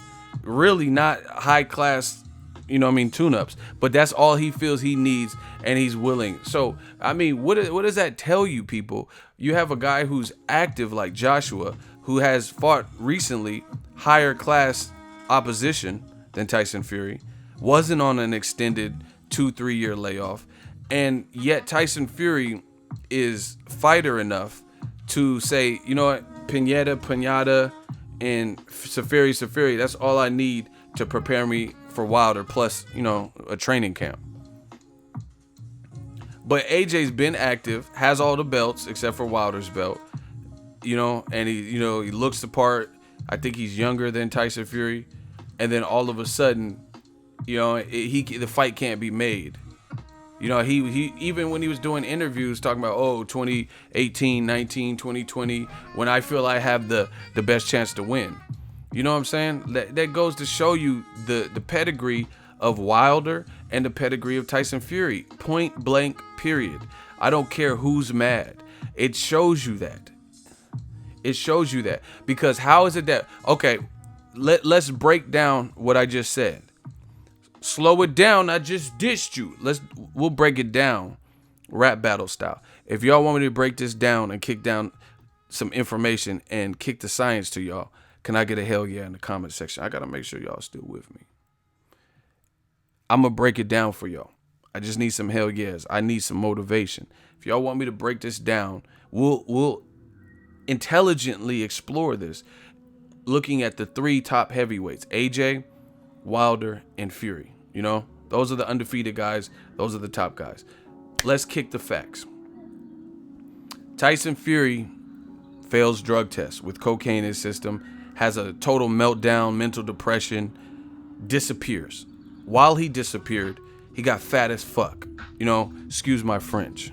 really not high class, tune-ups, but that's all he feels he needs and he's willing. So, I mean, what does that tell you, people? You have a guy who's active like Joshua, who has fought recently higher class opposition than Tyson Fury, wasn't on an extended 2-3 year layoff, and yet Tyson Fury is fighter enough to say, you know what, Pineda, and Safiri, that's all I need to prepare me for Wilder, plus, a training camp. But AJ's been active, has all the belts except for Wilder's belt, and he looks the part. I think he's younger than Tyson Fury, and then all of a sudden, the fight can't be made. He even when he was doing interviews talking about 2018, 19, 2020, when I feel I have the best chance to win. You know what I'm saying? That goes to show you the pedigree of Wilder and the pedigree of Tyson Fury. Point blank, period. I don't care who's mad. It shows you that. It shows you that. Because how is it that, okay, let's break down what I just said. Slow it down. I just dissed you. We'll break it down rap battle style. If y'all want me to break this down and kick down some information and kick the science to y'all, can I get a hell yeah in the comment section? I got to make sure y'all still with me. I'm going to break it down for y'all. I just need some hell yes. I need some motivation. If y'all want me to break this down, we'll intelligently explore this, looking at the 3 top heavyweights, AJ, Wilder, and Fury. Those are the undefeated guys. Those are the top guys. Let's kick the facts. Tyson Fury fails drug tests with cocaine in his system, has a total meltdown, mental depression, disappears. While he disappeared, he got fat as fuck. Excuse my French.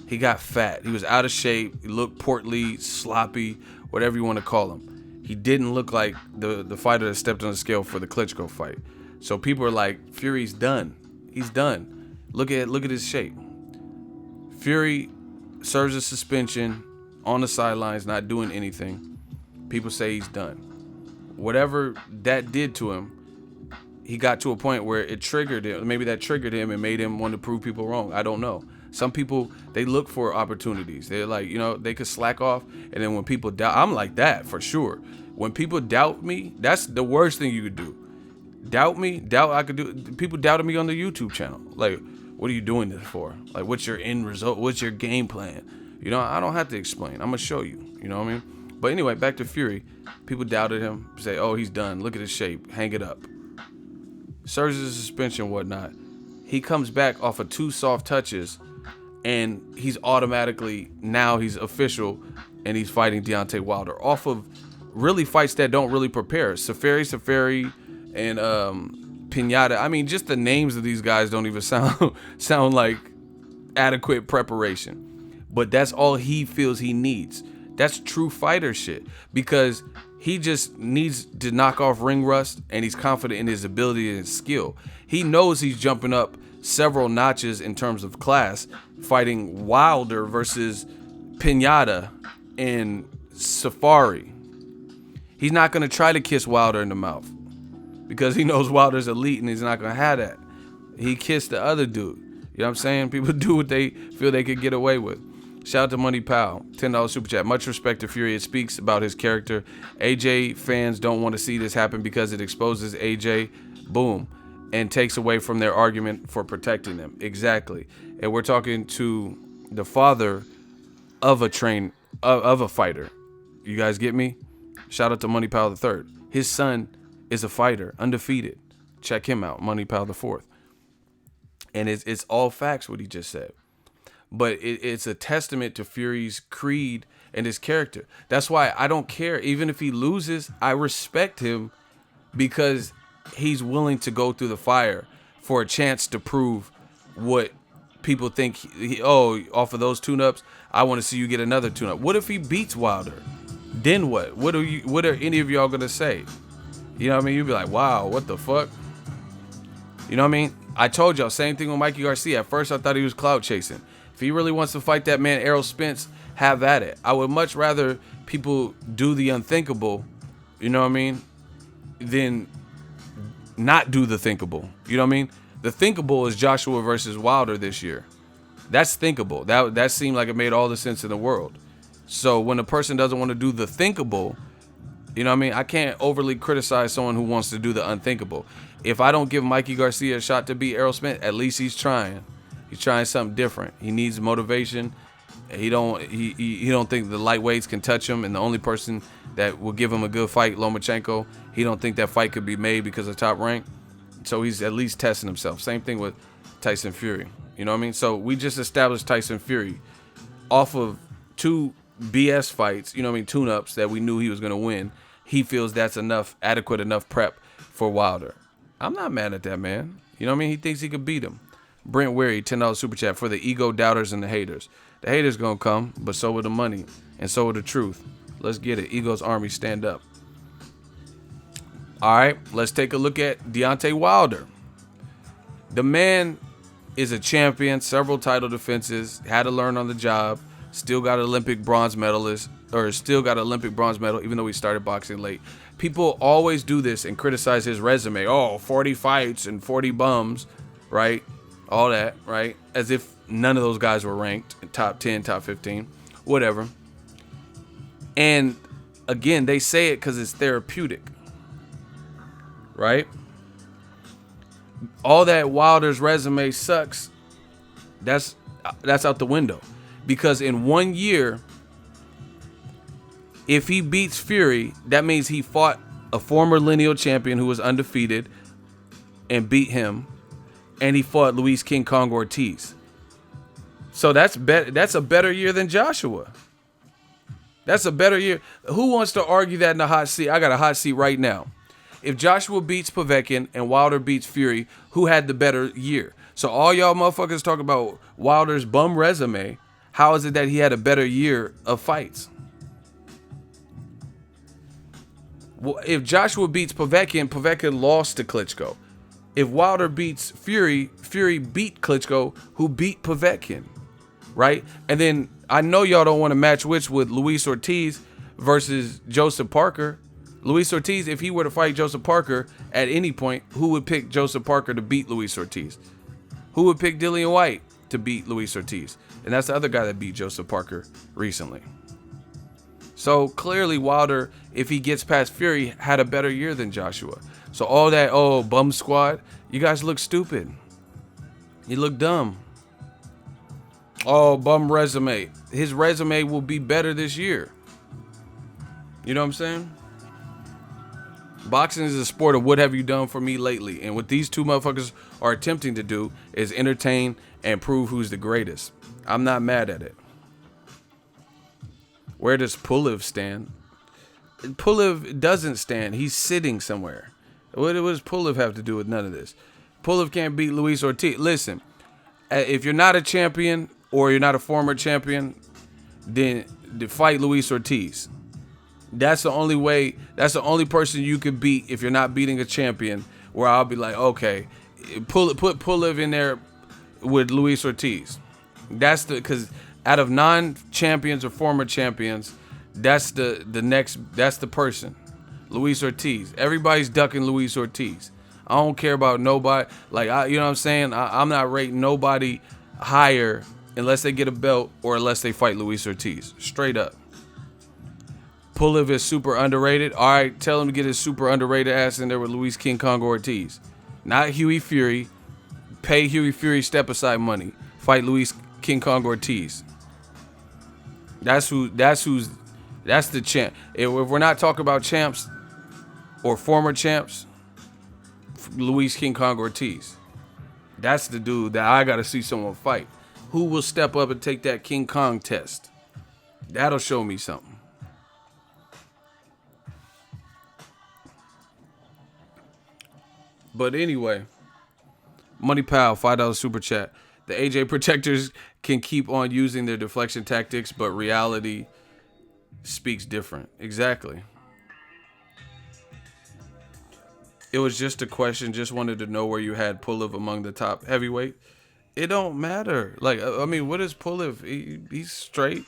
He got fat. He was out of shape. He looked portly, sloppy, whatever you want to call him. He didn't look like the fighter that stepped on the scale for the Klitschko fight. So people are like, Fury's done. He's done. Look at his shape. Fury serves a suspension on the sidelines, not doing anything. People say he's done. Whatever that did to him, he got to a point where it triggered him. Maybe that triggered him and made him want to prove people wrong. I don't know. Some people, they look for opportunities. They're like, they could slack off. And then when people doubt, I'm like that for sure. When people doubt me, that's the worst thing you could do. Doubt me, I could do. People doubted me on the YouTube channel. Like, what are you doing this for? Like, what's your end result? What's your game plan? I don't have to explain. I'm going to show you. You know what I mean? But anyway, back to Fury. People doubted him. Say, he's done. Look at his shape. Hang it up. Serves his suspension, whatnot. He comes back off of 2 soft touches, and he's automatically, now he's official, and he's fighting Deontay Wilder off of really fights that don't really prepare. Safari, and Pineda. I mean, just the names of these guys don't even sound like adequate preparation. But that's all he feels he needs. That's true fighter shit, because he just needs to knock off ring rust, and he's confident in his ability and his skill. He knows he's jumping up several notches in terms of class, fighting Wilder versus Pineda and Safari. He's not going to try to kiss Wilder in the mouth because he knows Wilder's elite and he's not going to have that. He kissed the other dude. You know what I'm saying? People do what they feel they could get away with. Shout out to Money Pal, $10 super chat. Much respect to Fury. It speaks about his character. AJ fans don't want to see this happen because it exposes AJ, boom, and takes away from their argument for protecting them. Exactly. And we're talking to the father of a fighter. You guys get me? Shout out to Money Pal III. His son is a fighter, undefeated. Check him out, Money Pal IV. And it's all facts what he just said. But it's a testament to Fury's creed and his character. That's why I don't care. Even if he loses, I respect him because he's willing to go through the fire for a chance to prove what people think. Off of those tune-ups, I want to see you get another tune-up. What if he beats Wilder? Then what? What are any of y'all going to say? You know what I mean? You'd be like, wow, what the fuck? You know what I mean? I told y'all, same thing with Mikey Garcia. At first, I thought he was clout chasing. If he really wants to fight that man, Errol Spence, have at it. I would much rather people do the unthinkable, you know what I mean, than not do the thinkable. You know what I mean? The thinkable is Joshua versus Wilder this year. That's thinkable. That seemed like it made all the sense in the world. So when a person doesn't want to do the thinkable, you know what I mean? I can't overly criticize someone who wants to do the unthinkable. If I don't give Mikey Garcia a shot to beat Errol Spence, at least he's trying. He's trying something different. He needs motivation. He don't think the lightweights can touch him, and the only person that will give him a good fight, Lomachenko, he don't think that fight could be made because of top rank. So he's at least testing himself. Same thing with Tyson Fury. You know what I mean? So we just established Tyson Fury off of 2 BS fights, you know what I mean, tune-ups that we knew he was going to win. He feels that's adequate enough prep for Wilder. I'm not mad at that, man. You know what I mean? He thinks he could beat him. Brent Weary, $10 super chat for the ego doubters and the haters. The haters gonna come, but so will the money, and so will the truth. Let's get it. Ego's army, stand up. All right, let's take a look at Deontay Wilder. The man is a champion, several title defenses, had to learn on the job, still got Olympic bronze medal, even though he started boxing late. People always do this and criticize his resume. 40 fights and 40 bums, right? All that, right? As if none of those guys were ranked in top 10, top 15, whatever. And again, they say it because it's therapeutic, right? All that Wilder's resume sucks. That's out the window. Because in 1 year, if he beats Fury, that means he fought a former lineal champion who was undefeated and beat him. And he fought Luis King Kong Ortiz. So that's a better year than Joshua. That's a better year. Who wants to argue that in the hot seat? I got a hot seat right now. If Joshua beats Povetkin and Wilder beats Fury, who had the better year? So all y'all motherfuckers talk about Wilder's bum resume. How is it that he had a better year of fights? Well, if Joshua beats Povetkin lost to Klitschko. If Wilder beats Fury beat Klitschko, who beat Povetkin, right? And then I know y'all don't want to match wits with Luis Ortiz versus Joseph Parker. Luis Ortiz, if he were to fight Joseph Parker at any point, who would pick Joseph Parker to beat Luis Ortiz? Who would pick Dillian White to beat Luis Ortiz? And that's the other guy that beat Joseph Parker recently. So clearly Wilder, if he gets past Fury, had a better year than Joshua. So all that, bum squad, you guys look stupid. You look dumb. Bum resume. His resume will be better this year. You know what I'm saying? Boxing is a sport of what have you done for me lately? And what these two motherfuckers are attempting to do is entertain and prove who's the greatest. I'm not mad at it. Where does Pulev stand? Pulev doesn't stand. He's sitting somewhere. What does Pulev have to do with none of this? Pulev can't beat Luis Ortiz. Listen, if you're not a champion or you're not a former champion, then fight Luis Ortiz. That's the only way. That's the only person you could beat if you're not beating a champion. Where I'll be like, okay, put Pulev in there with Luis Ortiz. That's because out of non-champions or former champions, that's the next. That's the person. Luis Ortiz. Everybody's ducking Luis Ortiz. I don't care about nobody. Like, you know what I'm saying? I'm not rating nobody higher unless they get a belt or unless they fight Luis Ortiz. Straight up. Pulev is super underrated. All right, tell him to get his super underrated ass in there with Luis King Kong Ortiz. Not Huey Fury. Pay Huey Fury step aside money. Fight Luis King Kong Ortiz. That's the champ. If we're not talking about champs or former champs, Luis King Kong Ortiz. That's the dude that I gotta see someone fight. Who will step up and take that King Kong test? That'll show me something. But anyway, Money Pal, $5 super chat. The AJ protectors can keep on using their deflection tactics, but reality speaks different. Exactly. It was just a question. Just wanted to know where you had Pulev among the top heavyweight. It don't matter. Like, I mean, what is Pulev? He's straight.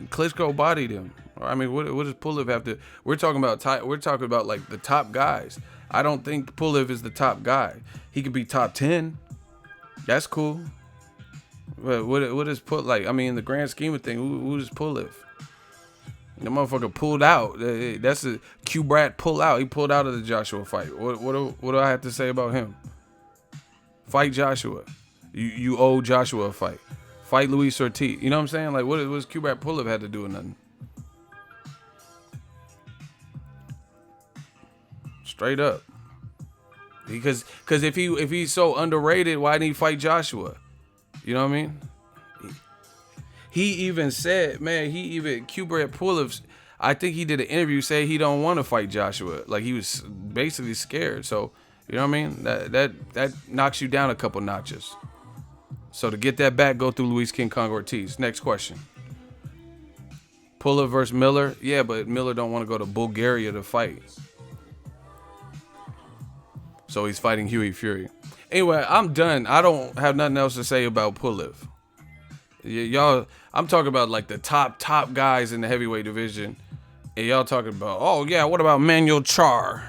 Klitschko bodied him. I mean, what does Pulev have to? We're talking about like the top guys. I don't think Pulev is the top guy. He could be top 10. That's cool. But what is like? I mean, in the grand scheme of things, who is Pulev? The motherfucker pulled out. That's a Q-Brat pull out. He pulled out of the Joshua fight. What do I have to say about him? Fight Joshua. You owe Joshua a fight. Fight Luis Ortiz. You know what I'm saying? Like, what does Q-Brat Pulev had to do with nothing? Straight up. Because if he's so underrated, why didn't he fight Joshua? You know what I mean? He even said, man, Q-Brat Pulev, I think he did an interview saying he don't want to fight Joshua. Like, he was basically scared. So, you know what I mean? That knocks you down a couple notches. So to get that back, go through Luis King Kong Ortiz. Next question. Pulev versus Miller. Yeah, but Miller don't want to go to Bulgaria to fight. So he's fighting Huey Fury. Anyway, I'm done. I don't have nothing else to say about Pulev. Y'all, I'm talking about like the top guys in the heavyweight division. And y'all talking about, oh yeah, what about Manuel Charr?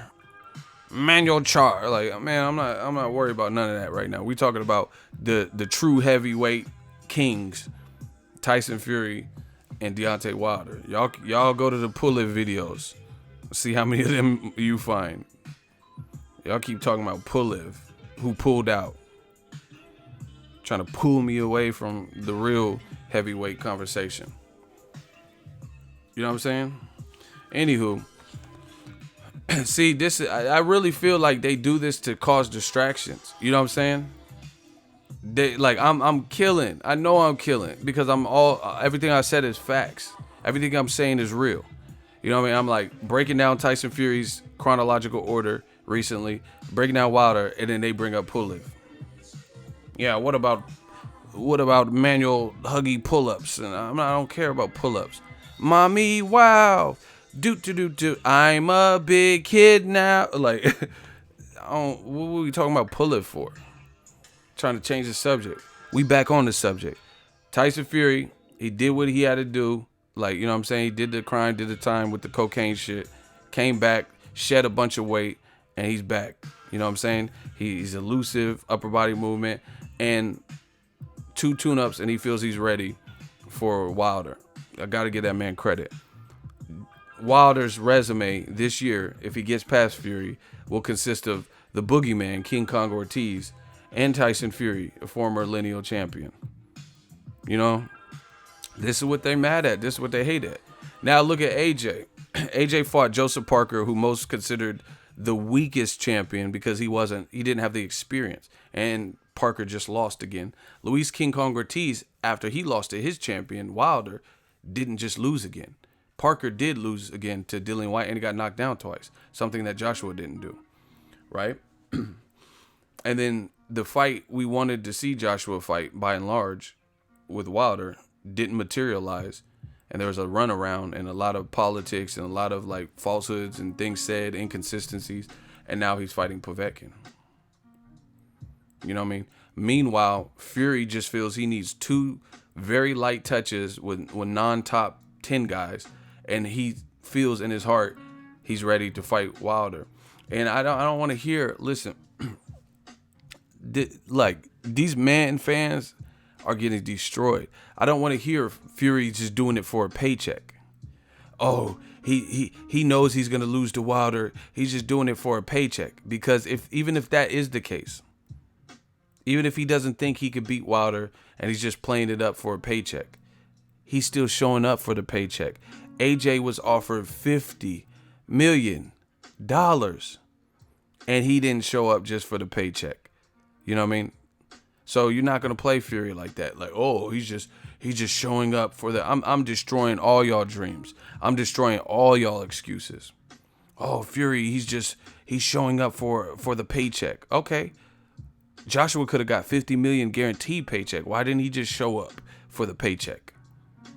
Like, man, I'm not worried about none of that right now. We talking about the true heavyweight kings, Tyson Fury and Deontay Wilder. Y'all go to the Pulev videos. See how many of them you find. Y'all keep talking about Pulev, who pulled out. Trying to pull me away from the real heavyweight conversation. You know what I'm saying? Anywho, see, I really feel like they do this to cause distractions. You know what I'm saying? They like I'm killing. I know I'm killing because everything I said is facts. Everything I'm saying is real. You know what I mean? I'm like breaking down Tyson Fury's chronological order recently, breaking down Wilder, and then they bring up Pulev. Yeah, what about manual huggy pull-ups? And I don't care about pull-ups. Mommy, wow. Do. I'm a big kid now. Like, what were we talking about Pulev for? Trying to change the subject. We back on the subject. Tyson Fury, he did what he had to do. Like, you know what I'm saying? He did the crime, did the time with the cocaine shit. Came back, shed a bunch of weight, and he's back. You know what I'm saying? He's elusive, upper body movement, and 2 tune-ups, and he feels he's ready for Wilder. I got to give that man credit. Wilder's resume this year, if he gets past Fury, will consist of the boogeyman, King Kong Ortiz, and Tyson Fury, a former lineal champion. You know? This is what they're mad at. This is what they hate at. Now look at AJ. AJ fought Joseph Parker, who most considered the weakest champion because he didn't have the experience. And Parker just lost again. Luis King Kong Ortiz, after he lost to his champion, Wilder, didn't just lose again. Parker did lose again to Dillian White, and he got knocked down twice. Something that Joshua didn't do. Right? And then the fight we wanted to see Joshua fight, by and large, with Wilder, didn't materialize. And there was a runaround and a lot of politics and a lot of like falsehoods and things said, inconsistencies. And now he's fighting Povetkin. You know what I mean? Meanwhile, Fury just feels he needs 2 very light touches with non-top 10 guys. And he feels in his heart he's ready to fight Wilder. And I don't want to hear, listen, like these man fans are getting destroyed. I don't want to hear Fury just doing it for a paycheck. Oh, he knows he's gonna lose to Wilder. He's just doing it for a paycheck. Because even if that is the case, even if he doesn't think he could beat Wilder and he's just playing it up for a paycheck, he's still showing up for the paycheck. AJ was offered $50 million and he didn't show up just for the paycheck. You know what I mean? So you're not gonna play Fury like that. Like, oh, he's just showing up for the. I'm destroying all y'all dreams. I'm destroying all y'all excuses. Oh, Fury, he's showing up for the paycheck. Okay, Joshua could have got $50 million guaranteed paycheck. Why didn't he just show up for the paycheck?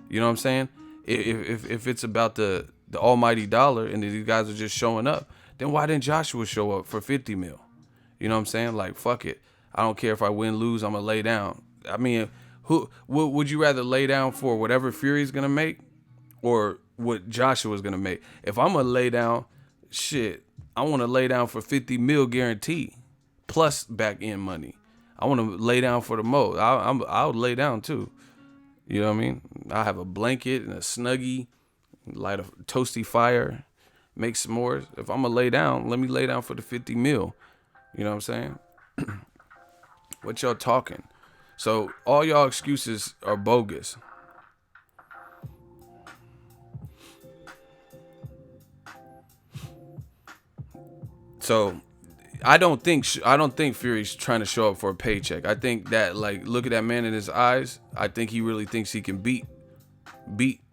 You know what I'm saying? If it's about the almighty dollar and these guys are just showing up, then why didn't Joshua show up for 50 mil? You know what I'm saying? Like, fuck it. I don't care if I win, lose, I'm going to lay down. I mean, would you rather lay down for whatever Fury's going to make or what Joshua's going to make? If I'm going to lay down, shit, I want to lay down for 50 mil guarantee plus back end money. I want to lay down for the most. I'll lay down too. You know what I mean? I'll have a blanket and a Snuggie, light a toasty fire, make s'mores. If I'm going to lay down, let me lay down for the 50 mil. You know what I'm saying? What y'all talking? So all y'all excuses are bogus. So I don't think Fury's trying to show up for a paycheck. I think that, like, look at that man in his eyes. I think he really thinks he can beat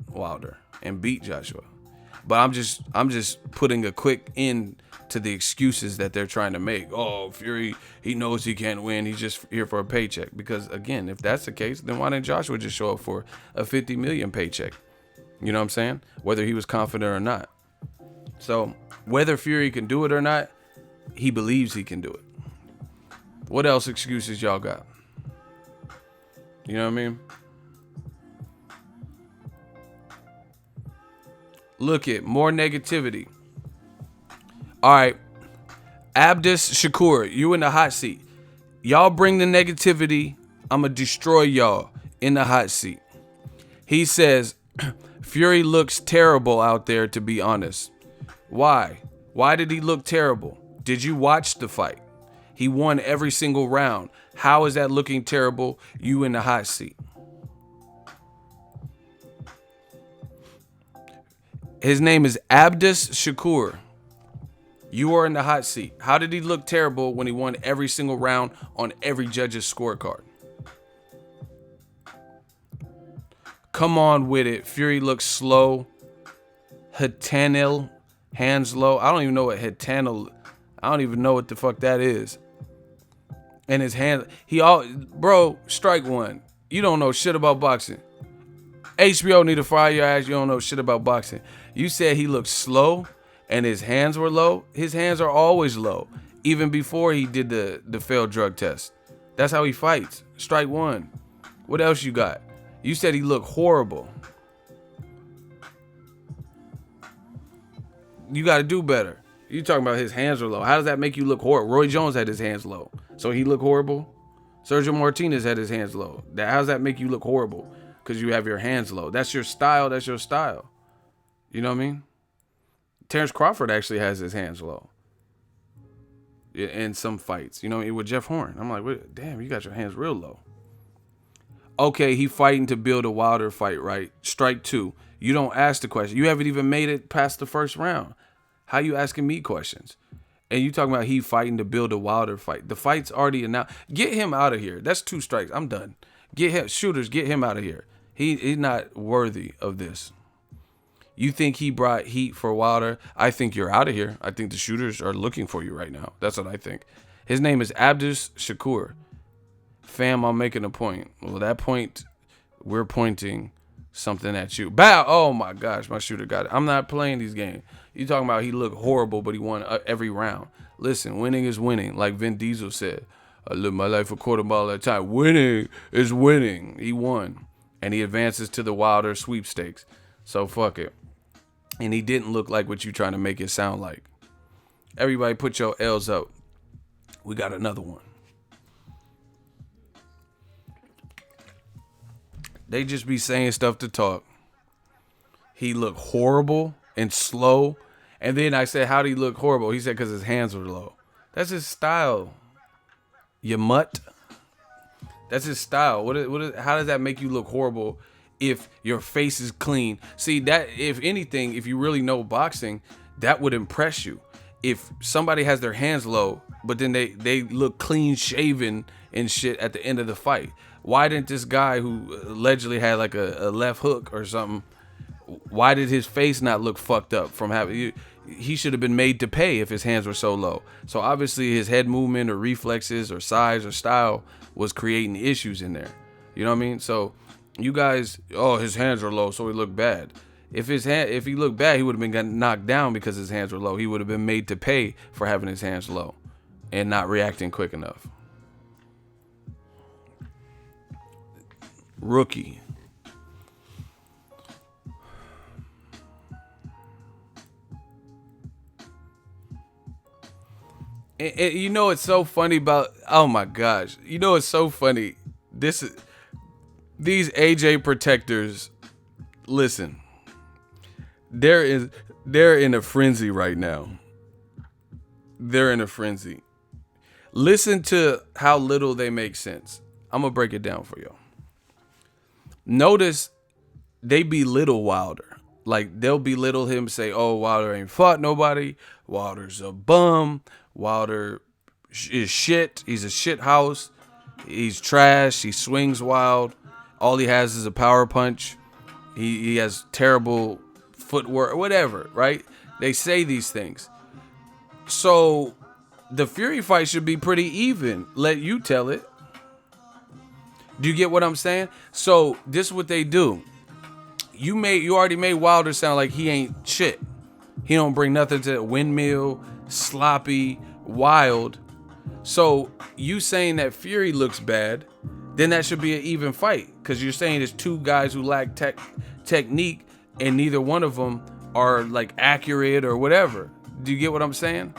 Wilder and beat Joshua. But I'm just putting a quick end to the excuses that they're trying to make. Oh, Fury, he knows he can't win. He's just here for a paycheck. Because again, if that's the case, then why didn't Joshua just show up for a 50 million paycheck? You know what I'm saying? Whether he was confident or not. So whether Fury can do it or not, he believes he can do it. What else excuses y'all got? You know what I mean? Look at more negativity. All right. Abdus Shakur, you in the hot seat. Y'all bring the negativity. I'm going to destroy y'all in the hot seat. He says, Fury looks terrible out there, to be honest. Why? Why did he look terrible? Did you watch the fight? He won every single round. How is that looking terrible? You in the hot seat. His name is Abdus Shakur. You are in the hot seat. How did he look terrible when he won every single round on every judge's scorecard? Come on with it. Fury looks slow. Hitanil, hands low. I don't even know what Hitanil. I don't even know what the fuck that is. And his hands. Bro, strike one. You don't know shit about boxing. HBO need to fire your ass. You don't know shit about boxing. You said he looked slow and his hands were low. His hands are always low, even before he did the failed drug test. That's how he fights. Strike one. What else you got? You said he looked horrible. You got to do better. You talking about his hands are low. How does that make you look horrible? Roy Jones had his hands low, so he looked horrible. Sergio Martinez had his hands low. How does that make you look horrible? Because you have your hands low. That's your style. That's your style. You know what I mean? Terrence Crawford actually has his hands low in some fights. You know, with Jeff Horn. I'm like, damn, you got your hands real low. Okay, he fighting to build a Wilder fight, right? Strike two. You don't ask the question. You haven't even made it past the first round. How you asking me questions? And you talking about he fighting to build a Wilder fight. The fight's already announced. Get him out of here. That's 2 strikes. I'm done. Get him, shooters, get him out of here. He's not worthy of this. You think he brought heat for Wilder? I think you're out of here. I think the shooters are looking for you right now. That's what I think. His name is Abdus Shakur. Fam, I'm making a point. Well, that point, we're pointing something at you. Bow! Oh my gosh, my shooter got it. I'm not playing these games. You talking about he looked horrible, but he won every round. Listen, winning is winning. Like Vin Diesel said, I live my life a quarter mile at a time. Winning is winning. He won. And he advances to the Wilder sweepstakes. So fuck it. And he didn't look like what you trying to make it sound like. Everybody put your L's up. We got another one. They just be saying stuff to talk. He looked horrible and slow. And then I said, how'd he look horrible? He said, because his hands were low. That's his style. You mutt. That's his style. How does that make you look horrible if your face is clean? See, that, if anything, if you really know boxing, that would impress you. If somebody has their hands low, but then they look clean shaven and shit at the end of the fight. Why didn't this guy who allegedly had like a left hook or something, why did his face not look fucked up from having... He should have been made to pay if his hands were so low. So obviously his head movement or reflexes or size or style was creating issues in there. You know what I mean? So you guys, oh, his hands are low, so he looked bad. If he looked bad, he would have been gotten knocked down because his hands were low. He would have been made to pay for having his hands low and not reacting quick enough. Rookie. And you know it's so funny about, oh my gosh, you know it's so funny. These AJ protectors, listen, they're in a frenzy right now. They're in a frenzy. Listen to how little they make sense. I'm gonna break it down for y'all. Notice they belittle Wilder. Like, they'll belittle him, say, oh, Wilder ain't fought nobody. Wilder's a bum. Wilder is shit. He's a shit house. He's trash. He swings wild. All he has is a power punch. He has terrible footwork, whatever, right? They say these things. So the Fury fight should be pretty even. Let you tell it. Do you get what I'm saying? So this is what they do. You already made Wilder sound like he ain't shit. He don't bring nothing to the windmill, sloppy, wild. So you saying that Fury looks bad, then that should be an even fight. Because you're saying there's two guys who lack technique and neither one of them are like accurate or whatever. Do you get what I'm saying?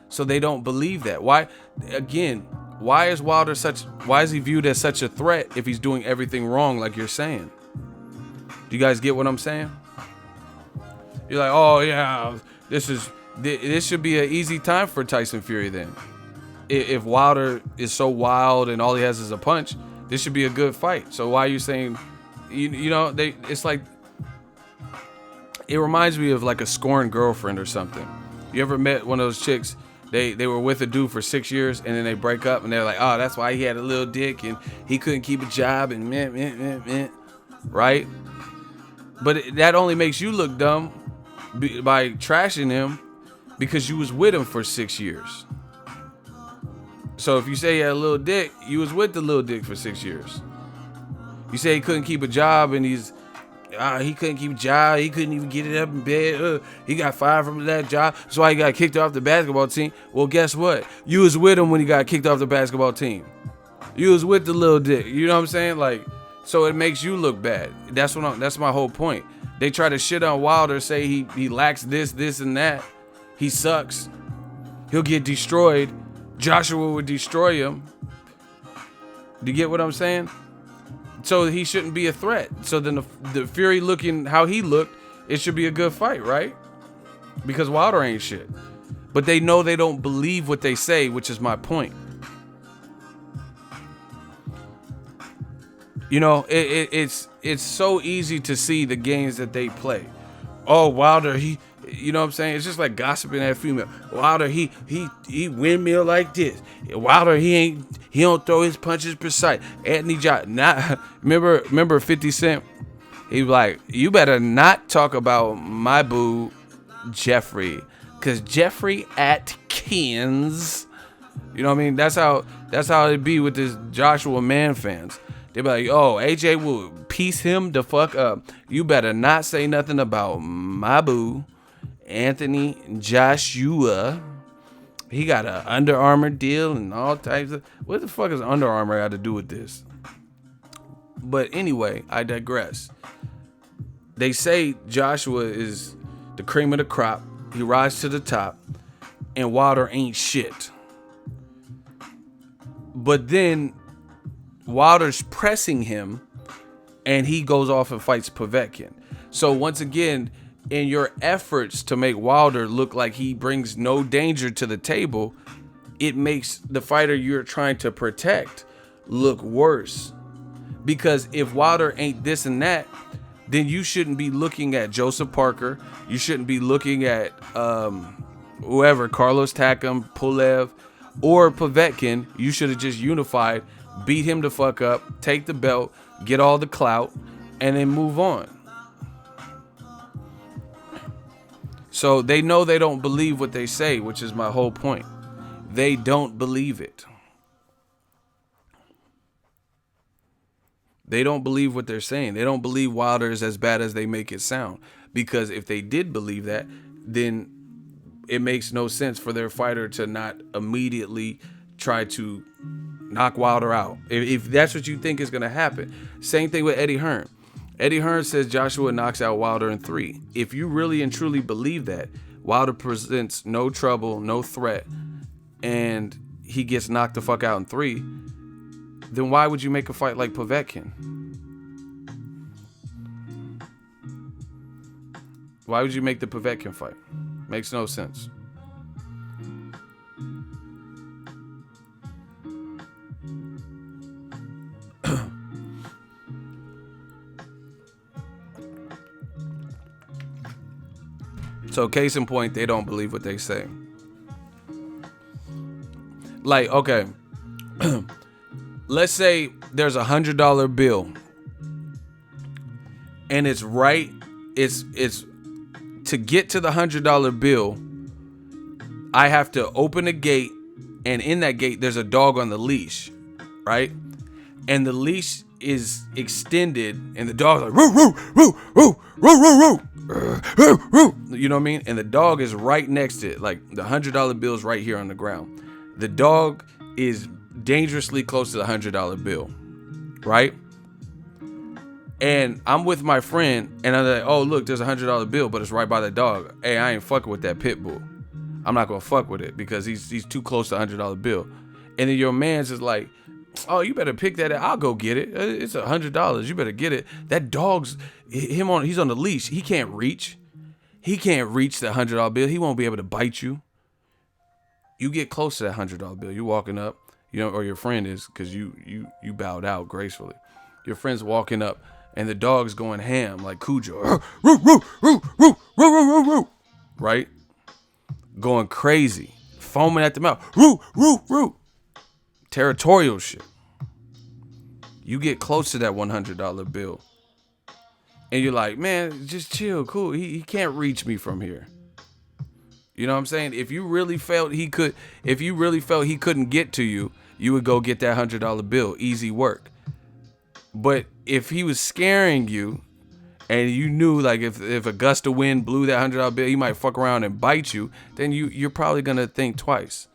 So they don't believe that. Why? Again, why is he viewed as such a threat if he's doing everything wrong like you're saying? Do you guys get what I'm saying? You're like, oh yeah, this should be an easy time for Tyson Fury then. If Wilder is so wild and all he has is a punch, this should be a good fight. So why are you saying, it's like, it reminds me of like a scorned girlfriend or something. You ever met one of those chicks? They were with a dude for 6 years and then they break up and they're like, oh, that's why he had a little dick and he couldn't keep a job and meh, right? But that only makes you look dumb by trashing him because you was with him for 6 years. So if you say he had a little dick, you was with the little dick for 6 years. You say he couldn't keep a job and he couldn't keep a job. He couldn't even get it up in bed. He got fired from that job. So why he got kicked off the basketball team. Well, guess what? You was with him when he got kicked off the basketball team. You was with the little dick. You know what I'm saying? Like, so it makes you look bad. That's my whole point. They try to shit on Wilder, say he lacks this, and that. He sucks. He'll get destroyed. Joshua would destroy him. Do you get what I'm saying? So he shouldn't be a threat. So then the Fury looking how he looked, it should be a good fight, right? Because Wilder ain't shit. But they know they don't believe what they say, which is my point. You know, it's so easy to see the games that they play. Oh, Wilder, you know what I'm saying? It's just like gossiping at female. Wilder, he windmill like this. Wilder, he don't throw his punches precise. Anthony Joshua, remember 50 Cent? He was like, you better not talk about my boo, Jeffrey, cause Jeffrey Atkins. You know what I mean? That's how it be with this Joshua Man fans. They be like, oh, AJ will piece him the fuck up. You better not say nothing about my boo, Anthony Joshua. He got a Under Armour deal and all types of... What the fuck is Under Armour got to do with this? But anyway, I digress. They say Joshua is the cream of the crop. He rises to the top. And Wilder ain't shit. But then Wilder's pressing him and he goes off and fights Povetkin. So once again, in your efforts to make Wilder look like he brings no danger to the table, it makes the fighter you're trying to protect look worse. Because if Wilder ain't this and that, then you shouldn't be looking at Joseph Parker. You shouldn't be looking at whoever, Carlos Takam, Pulev, or Povetkin. You should have just unified, beat him the fuck up, take the belt, get all the clout, and then move on. So they know they don't believe what they say, which is my whole point. They don't believe it. They don't believe what they're saying. They don't believe Wilder is as bad as they make it sound. Because if they did believe that, then it makes no sense for their fighter to not immediately try to knock Wilder out. If that's what you think is going to happen. Same thing with Eddie Hearn. Eddie Hearn says Joshua knocks out Wilder in 3. If you really and truly believe that, Wilder presents no trouble, no threat, and he gets knocked the fuck out in 3, then why would you make a fight like Povetkin? Why would you make the Povetkin fight? Makes no sense. So case in point, they don't believe what they say. Like, okay, let's say there's $100 bill, and it's to get to the $100 bill, I have to open a gate, and in that gate there's a dog on the leash, right? And the leash is extended, and the dog's like woo woo woo woo woo woo woo. You know what I mean? And the dog is right next to it. Like the $100 bill is right here on the ground. The dog is dangerously close to the $100 bill, right? And I'm with my friend, and I'm like, oh, look, there's a $100 bill, but it's right by the dog. Hey, I ain't fucking with that pit bull. I'm not gonna fuck with it because he's too close to $100 bill. And then your man's is like, oh, you better pick that up. I'll go get it. It's $100. You better get it. That dog's he's on the leash. He can't reach. He can't reach the $100 bill. He won't be able to bite you. You get close to that $100 bill. You walking up, you know, or your friend is, because you bowed out gracefully. Your friend's walking up, and the dog's going ham like Cujo, right? Going crazy, foaming at the mouth, territorial shit. You get close to that $100 bill, and you're like, man, just chill, cool. He can't reach me from here. You know what I'm saying? If you really felt he couldn't get to you, you would go get that $100 bill. Easy work. But if he was scaring you, and you knew like if a gust of wind blew that $100 bill, he might fuck around and bite you, then you're probably gonna think twice.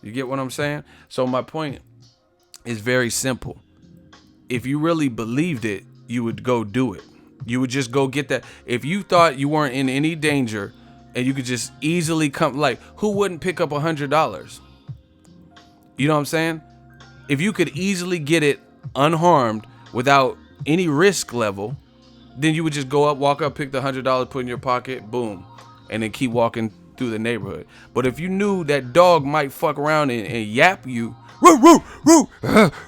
You get what I'm saying? So my point is very simple. If you really believed it, you would go do it. You would just go get that. If you thought you weren't in any danger and you could just easily come, like, who wouldn't pick up $100? You know what I'm saying? If you could easily get it unharmed without any risk level, then you would just go up, walk up, pick the $100, put in your pocket, boom, and then keep walking through the neighborhood. But if you knew that dog might fuck around and yap you, woo, woo, woo,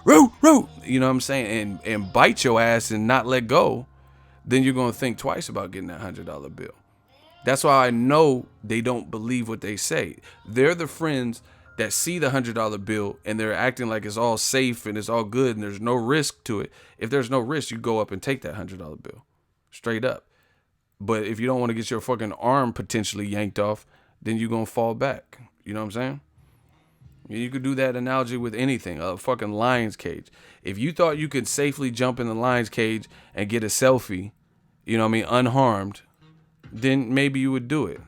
woo, woo, you know what I'm saying, and bite your ass and not let go, then you're going to think twice about getting that $100 bill. That's why I know they don't believe what they say. They're the friends that see the $100 bill and they're acting like it's all safe and it's all good and there's no risk to it. If there's no risk, you go up and take that $100 bill. Straight up. But if you don't want to get your fucking arm potentially yanked off, then you're going to fall back. You know what I'm saying? You could do that analogy with anything. A fucking lion's cage. If you thought you could safely jump in the lion's cage and get a selfie, you know what I mean, unharmed, then maybe you would do it.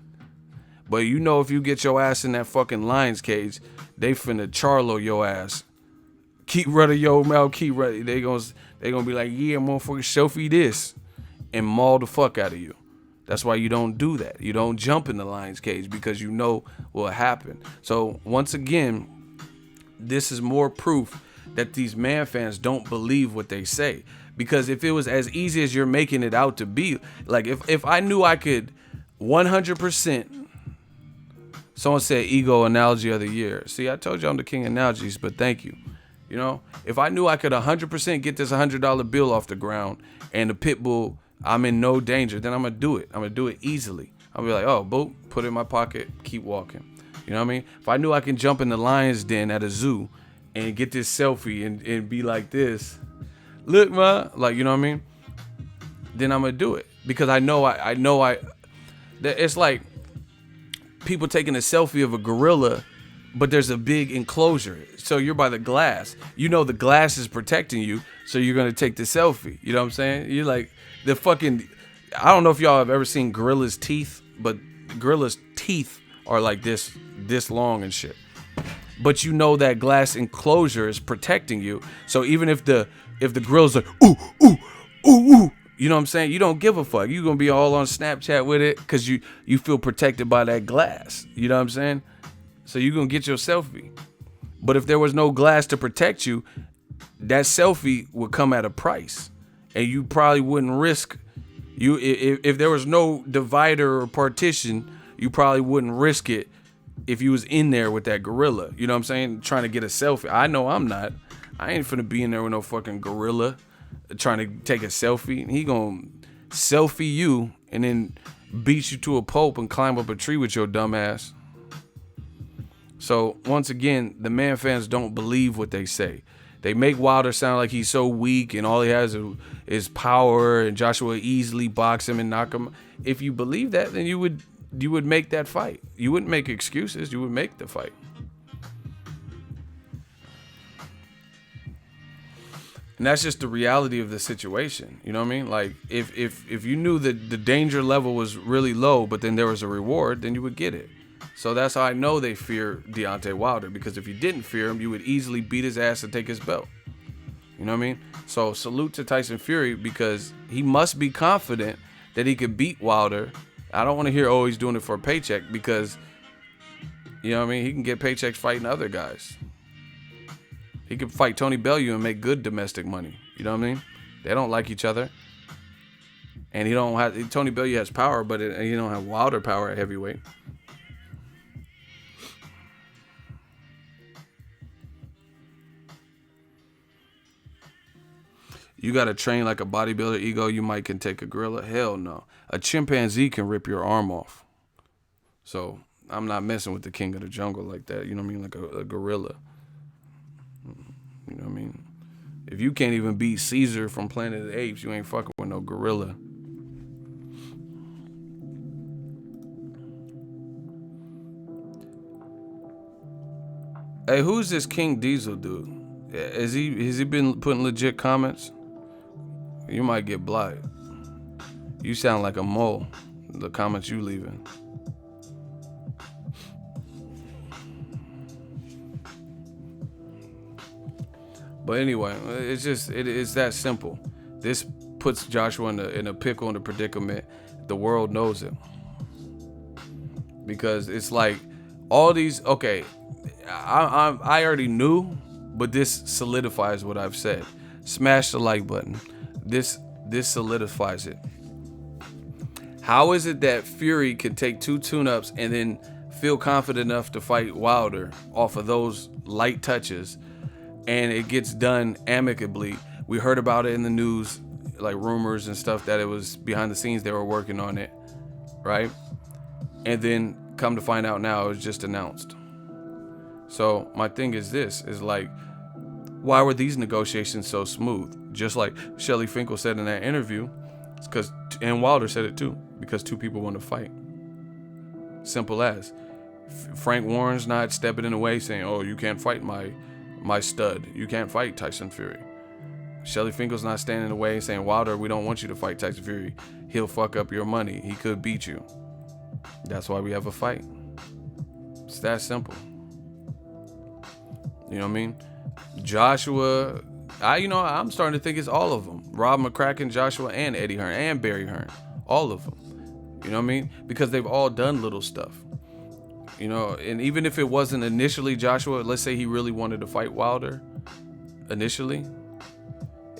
But you know, if you get your ass in that fucking lion's cage, they finna charlo your ass. Keep running your mouth, keep running. They gonna be like, yeah, motherfucker, selfie this, and maul the fuck out of you. That's why you don't do that. You don't jump in the lion's cage because you know what will happen. So once again, this is more proof that these man fans don't believe what they say. Because if it was as easy as you're making it out to be, like if I knew I could 100%, someone said ego analogy of the year. See, I told you I'm the king of analogies, but thank you. You know, if I knew I could 100% get this $100 bill off the ground and the pit bull, I'm in no danger, then I'm going to do it. I'm going to do it easily. I'll be like, oh, boop, put it in my pocket, keep walking. You know what I mean? If I knew I can jump in the lion's den at a zoo and get this selfie and be like this, look, ma, like, you know what I mean? Then I'm going to do it because I know it's like people taking a selfie of a gorilla, but there's a big enclosure. So you're by the glass. You know the glass is protecting you, so you're going to take the selfie. You know what I'm saying? You're like the fucking... I don't know if y'all have ever seen gorillas' teeth, but gorillas' teeth are like this long and shit. But you know that glass enclosure is protecting you. So even if the gorilla's like, ooh, ooh, ooh, ooh, you know what I'm saying? You don't give a fuck. You're going to be all on Snapchat with it because you feel protected by that glass. You know what I'm saying? So you're going to get your selfie. But if there was no glass to protect you, that selfie would come at a price. And you probably wouldn't risk... if there was no divider or partition, you probably wouldn't risk it if you was in there with that gorilla. You know what I'm saying? Trying to get a selfie. I know I'm not. I ain't finna be in there with no fucking gorilla trying to take a selfie. He gonna selfie you and then beat you to a pulp and climb up a tree with your dumb ass. So once again, the man fans don't believe what they say. They make Wilder sound like he's so weak and all he has is power and Joshua easily box him and knock him. If you believe that, then you would make that fight. You wouldn't make excuses. You would make the fight. And that's just the reality of the situation. You know what I mean? Like if you knew that the danger level was really low, but then there was a reward, then you would get it. So that's how I know they fear Deontay Wilder, because if you didn't fear him, you would easily beat his ass and take his belt. You know what I mean? So salute to Tyson Fury, because he must be confident that he could beat Wilder. I don't want to hear, oh, he's doing it for a paycheck, because, you know what I mean? He can get paychecks fighting other guys. He could fight Tony Bellew and make good domestic money. You know what I mean? They don't like each other. And Tony Bellew has power, but he don't have Wilder power at heavyweight. You got to train like a bodybuilder ego. You might can take a gorilla. Hell no. A chimpanzee can rip your arm off. So I'm not messing with the king of the jungle like that. You know what I mean? Like a gorilla. You know what I mean? If you can't even beat Caesar from Planet of the Apes, you ain't fucking with no gorilla. Hey, who's this King Diesel dude? Has he been putting legit comments? You might get blocked. You sound like a mole. The comments you leaving. But anyway, it's that simple. This puts Joshua in a pickle, in a predicament. The world knows it. Because it's like all these, okay, I already knew, but this solidifies what I've said. Smash the like button. This solidifies it. How is it that Fury can take 2 tune-ups and then feel confident enough to fight Wilder off of those light touches, and it gets done amicably? We heard about it in the news, like rumors and stuff, that it was behind the scenes they were working on it, right? And then come to find out now it was just announced. So my thing is this, is like, why were these negotiations so smooth? Just like Shelly Finkel said in that interview, it's because, and Wilder said it too, because 2 people want to fight. Simple as. Frank Warren's not stepping in the way saying, oh, you can't fight my stud. You can't fight Tyson Fury. Shelly Finkel's not standing in the way saying, Wilder, we don't want you to fight Tyson Fury. He'll fuck up your money. He could beat you. That's why we have a fight. It's that simple. You know what I mean? Joshua, I'm starting to think it's all of them. Rob McCracken, Joshua, and Eddie Hearn, and Barry Hearn. All of them. You know what I mean? Because they've all done little stuff. You know, and even if it wasn't initially Joshua, let's say he really wanted to fight Wilder initially,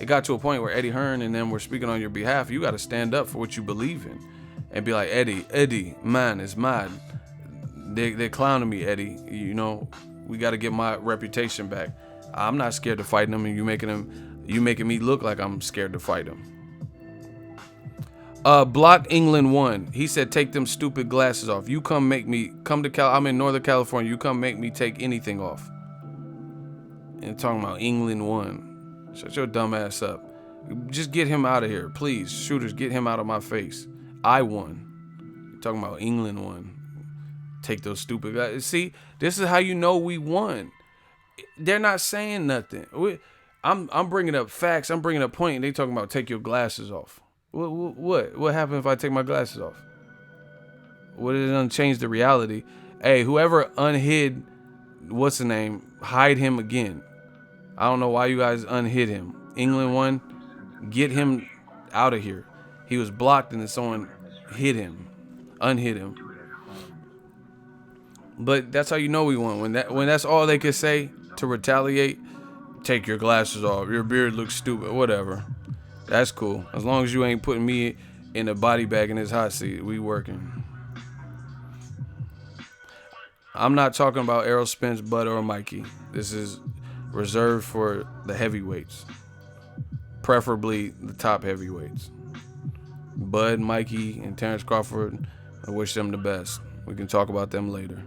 it got to a point where Eddie Hearn and them were speaking on your behalf. You got to stand up for what you believe in and be like, Eddie, man, it's mad. They're clowning me, Eddie. You know, we got to get my reputation back. I'm not scared to fight them, and you making me look like I'm scared to fight them. Block England 1. He said, take them stupid glasses off. You come to I'm in Northern California. You come make me take anything off. And talking about England 1. Shut your dumb ass up. Just get him out of here, please. Shooters, get him out of my face. I won. You're talking about England 1. Take those stupid guys. See, this is how you know we won. They're not saying nothing. I'm bringing up facts. I'm bringing up point. And they talking about take your glasses off. What happened if I take my glasses off? What did it unchange the reality? Hey, whoever unhid, what's the name? Hide him again. I don't know why you guys unhid him. England 1, get him out of here. He was blocked and then someone hit him, unhid him. But that's how you know we won. When that's all they could say to retaliate, take your glasses off. Your beard looks stupid. Whatever. That's cool. As long as you ain't putting me in a body bag in this hot seat, we working. I'm not talking about Errol Spence, Bud, or Mikey. This is reserved for the heavyweights. Preferably the top heavyweights. Bud, Mikey, and Terrence Crawford, I wish them the best. We can talk about them later.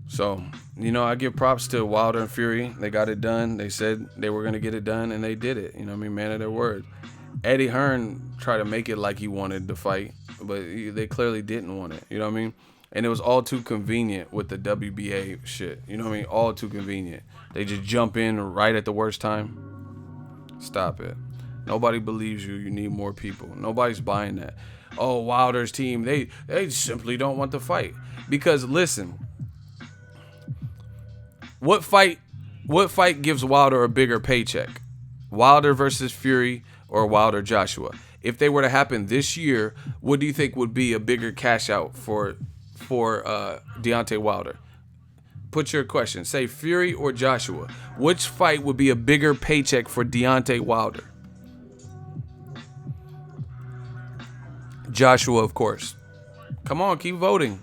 So, you know, I give props to Wilder and Fury. They got it done. They said they were going to get it done, and they did it. You know what I mean? Man of their word. Eddie Hearn tried to make it like he wanted to fight, but they clearly didn't want it. You know what I mean? And it was all too convenient with the WBA shit. You know what I mean? All too convenient. They just jump in right at the worst time. Stop it. Nobody believes you. You need more people. Nobody's buying that. Oh, Wilder's team, they simply don't want the fight. Because, listen, What fight gives Wilder a bigger paycheck? Wilder versus Fury or Wilder Joshua? If they were to happen this year, what do you think would be a bigger cash out for Deontay Wilder? Put your question. Say Fury or Joshua. Which fight would be a bigger paycheck for Deontay Wilder? Joshua, of course. Come on, keep voting.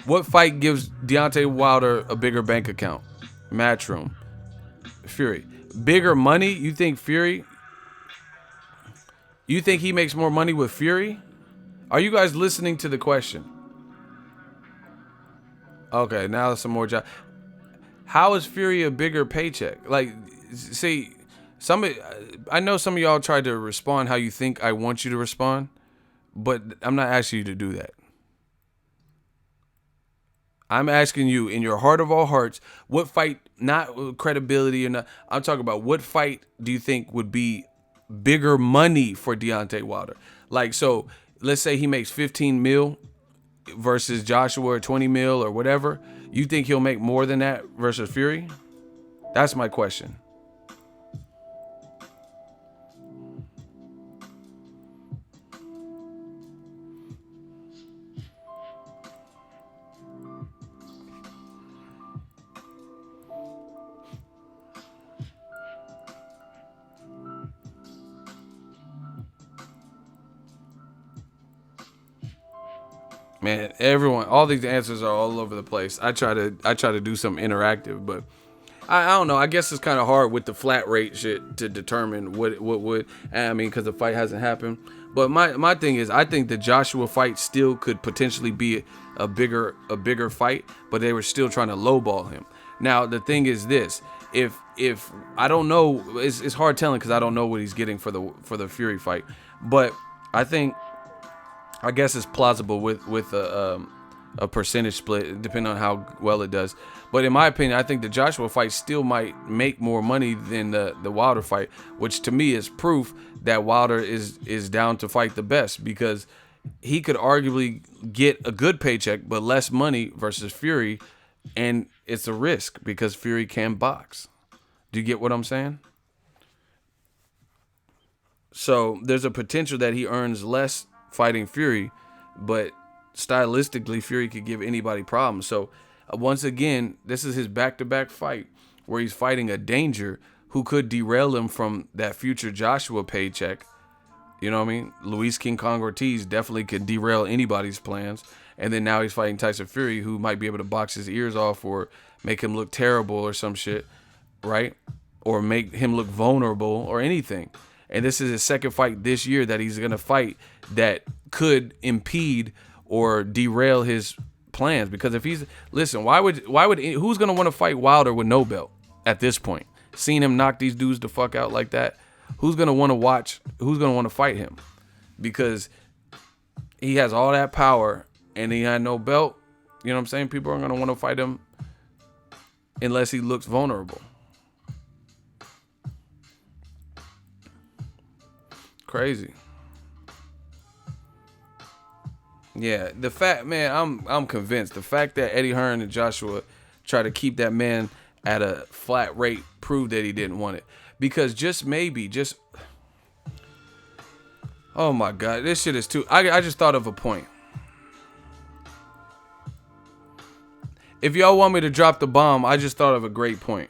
What fight gives Deontay Wilder a bigger bank account? Matchroom. Fury. Bigger money? You think Fury? You think he makes more money with Fury? Are you guys listening to the question? Okay, now some more job. How is Fury a bigger paycheck? Like, see, I know some of y'all tried to respond how you think I want you to respond, but I'm not asking you to do that. I'm asking you, in your heart of all hearts, what fight, not credibility or not, I'm talking about what fight do you think would be bigger money for Deontay Wilder? Like, so let's say he makes 15 mil versus Joshua or 20 mil or whatever. You think he'll make more than that versus Fury? That's my question. Man, all these answers are all over the place. I try to do something interactive, but I don't know. I guess it's kind of hard with the flat rate shit to determine what would. I mean, because the fight hasn't happened. But my thing is, I think the Joshua fight still could potentially be a bigger fight, but they were still trying to lowball him. Now the thing is this: if I don't know, it's hard telling because I don't know what he's getting for the Fury fight, but I guess it's plausible with a percentage split, depending on how well it does. But in my opinion, I think the Joshua fight still might make more money than the Wilder fight, which to me is proof that Wilder is down to fight the best, because he could arguably get a good paycheck but less money versus Fury, and it's a risk because Fury can box. Do you get what I'm saying? So there's a potential that he earns less fighting Fury, but stylistically Fury could give anybody problems. So Once again, this is his back-to-back fight where he's fighting a danger who could derail him from that future Joshua paycheck. You know what I mean? Luis King Kong Ortiz definitely could derail anybody's plans. And then now he's fighting Tyson Fury, who might be able to box his ears off or make him look terrible or some shit, right? Or make him look vulnerable or anything. And this is his second fight this year that he's going to fight that could impede or derail his plans. Because if he's, listen, who's going to want to fight Wilder with no belt at this point? Seeing him knock these dudes the fuck out like that, who's going to want to watch, who's going to want to fight him? Because he has all that power and he had no belt. You know what I'm saying? People aren't going to want to fight him unless he looks vulnerable. Crazy. Yeah, the fact, man, I'm convinced. The fact that Eddie Hearn and Joshua try to keep that man at a flat rate proved that he didn't want it. Because oh my God, this shit is too. I just thought of a point. If y'all want me to drop the bomb, I just thought of a great point.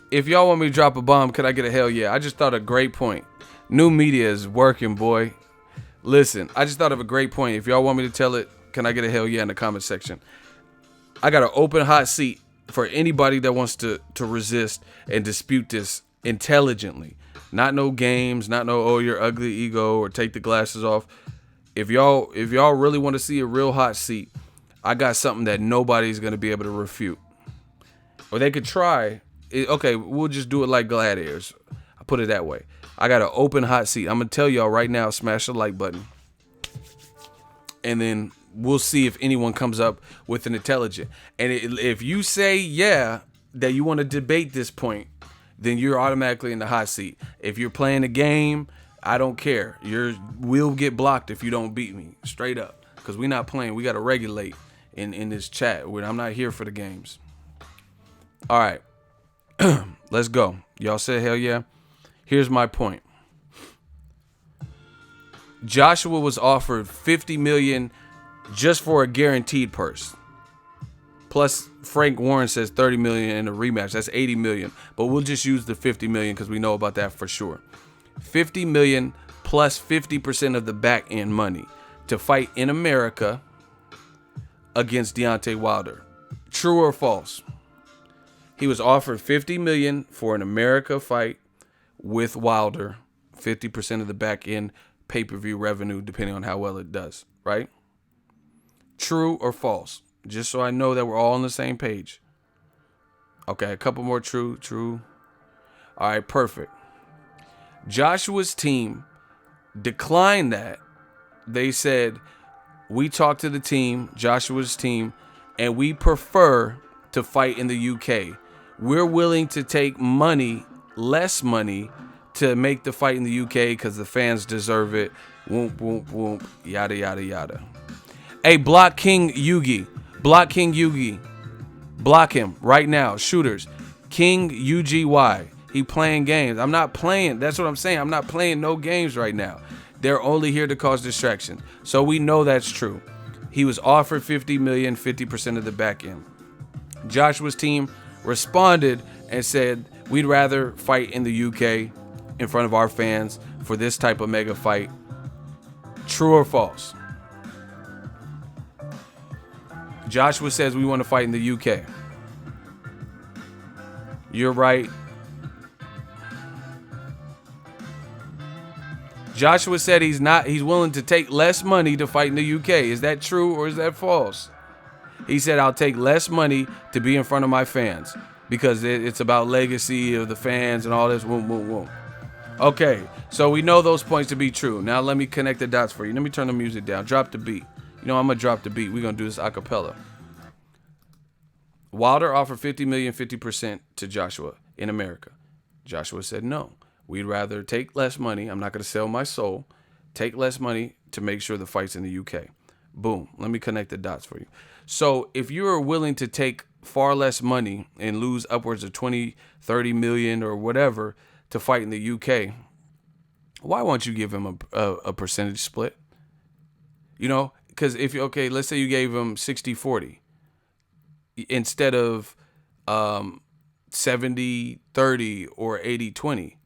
If y'all want me to drop a bomb, could I get a hell yeah? I just thought of a great point. New media is working, boy. Listen, I just thought of a great point. If y'all want me to tell it, can I get a hell yeah in the comment section? I got an open hot seat for anybody that wants to resist and dispute this intelligently. Not no games, not no, oh, you're ugly ego or take the glasses off. If y'all really want to see a real hot seat, I got something that nobody's going to be able to refute. Or they could try. Okay, we'll just do it like gladiators. I put it that way. I got an open hot seat. I'm going to tell y'all right now, smash the like button. And then we'll see if anyone comes up with an intelligent. And if you say, yeah, that you want to debate this point, then you're automatically in the hot seat. If you're playing a game, I don't care. We'll get blocked if you don't beat me. Straight up. Because we're not playing. We got to regulate in this chat. I'm not here for the games. All right. Let's go. Y'all said hell yeah. Here's my point. Joshua was offered $50 million just for a guaranteed purse. Plus Frank Warren says $30 million in a rematch. That's $80 million. But we'll just use the $50 million because we know about that for sure. $50 million plus 50% of the back end money to fight in America against Deontay Wilder. True or false? He was offered $50 million for an America fight with Wilder, 50% of the back end pay-per-view revenue, depending on how well it does, right? True or false? Just so I know that we're all on the same page. Okay, a couple more true. All right, perfect. Joshua's team declined that. They said, we talked to the team, Joshua's team, and we prefer to fight in the UK. We're willing to take less money to make the fight in the UK because the fans deserve it. Whoop, whoop, whoop, yada, yada, yada. Hey, block King Yugi. Block him right now. Shooters. King UGY. He playing games. I'm not playing. That's what I'm saying. I'm not playing no games right now. They're only here to cause distraction. So we know that's true. He was offered $50 million, 50% of the back end. Joshua's team responded and said, we'd rather fight in the UK in front of our fans for this type of mega fight. True or false? Joshua says we want to fight in the UK. You're right. Joshua said he's willing to take less money to fight in the UK. Is that true or is that false? He said, I'll take less money to be in front of my fans because it's about legacy of the fans and all this. Boom, boom, boom. Okay, so we know those points to be true. Now let me connect the dots for you. Let me turn the music down. Drop the beat. You know, I'm going to drop the beat. We're going to do this a cappella. Wilder offered $50 million, 50% to Joshua in America. Joshua said, no, we'd rather take less money. I'm not going to sell my soul. Take less money to make sure the fight's in the UK. Boom. Let me connect the dots for you. So if you are willing to take far less money and lose upwards of 20, 30 million or whatever to fight in the UK, why won't you give him a percentage split? You know, because if you, okay, let's say you gave him 60-40 instead of 70-30 or 80-20.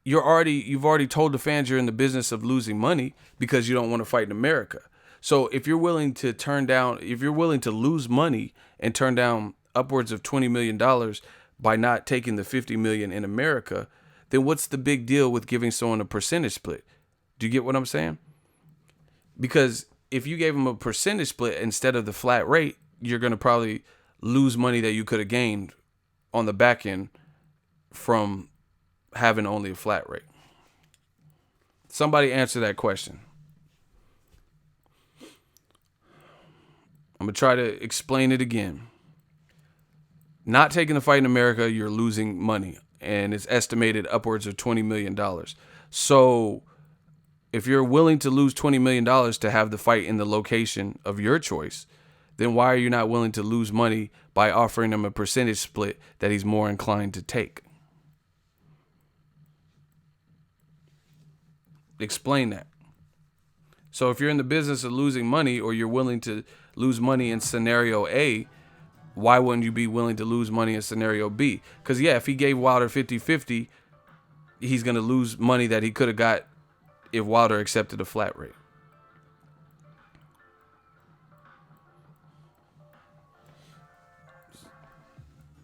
You've already told the fans you're in the business of losing money because you don't want to fight in America. So if you're willing to lose money and turn down upwards of $20 million by not taking the $50 million in America, then what's the big deal with giving someone a percentage split? Do you get what I'm saying? Because if you gave them a percentage split instead of the flat rate, you're going to probably lose money that you could have gained on the back end from having only a flat rate. Somebody answer that question. I'm going to try to explain it again. Not taking the fight in America, you're losing money, and it's estimated upwards of $20 million. So if you're willing to lose $20 million to have the fight in the location of your choice, then why are you not willing to lose money by offering him a percentage split that he's more inclined to take? Explain that. So if you're in the business of losing money, or you're willing to lose money in scenario A, why wouldn't you be willing to lose money in scenario B? Because, yeah, if he gave Wilder 50-50, he's going to lose money that he could have got if Wilder accepted a flat rate.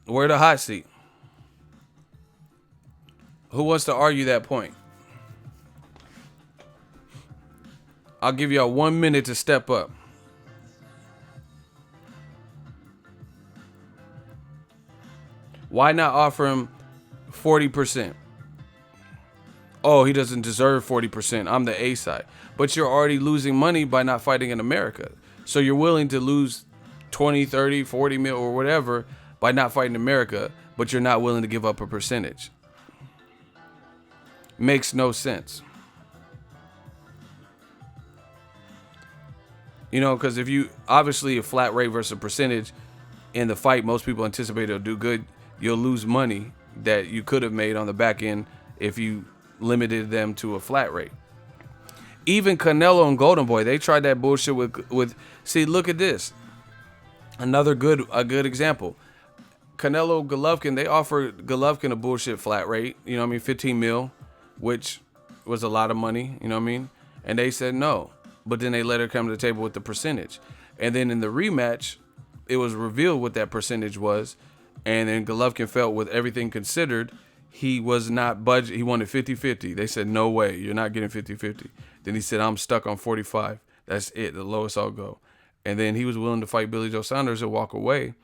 Where the hot seat? Who wants to argue that point? I'll give y'all 1 minute to step up. Why not offer him 40%? Oh, he doesn't deserve 40%. I'm the A side. But you're already losing money by not fighting in America. So you're willing to lose 20, 30, 40 mil or whatever by not fighting in America, but you're not willing to give up a percentage. Makes no sense. You know, because if you, obviously a flat rate versus a percentage in the fight, most people anticipate it'll do good. You'll lose money that you could have made on the back end if you limited them to a flat rate. Even Canelo and Golden Boy, they tried that bullshit with see, look at this. A good example. Canelo Golovkin, they offered Golovkin a bullshit flat rate, you know what I mean, 15 mil, which was a lot of money, you know what I mean? And they said no. But then they let her come to the table with the percentage. And then in the rematch, it was revealed what that percentage was. And then Golovkin felt, with everything considered, he was not budget. He wanted 50-50. They said, no way, you're not getting 50-50. Then he said, I'm stuck on 45. That's it, the lowest I'll go. And then he was willing to fight Billy Joe Saunders and walk away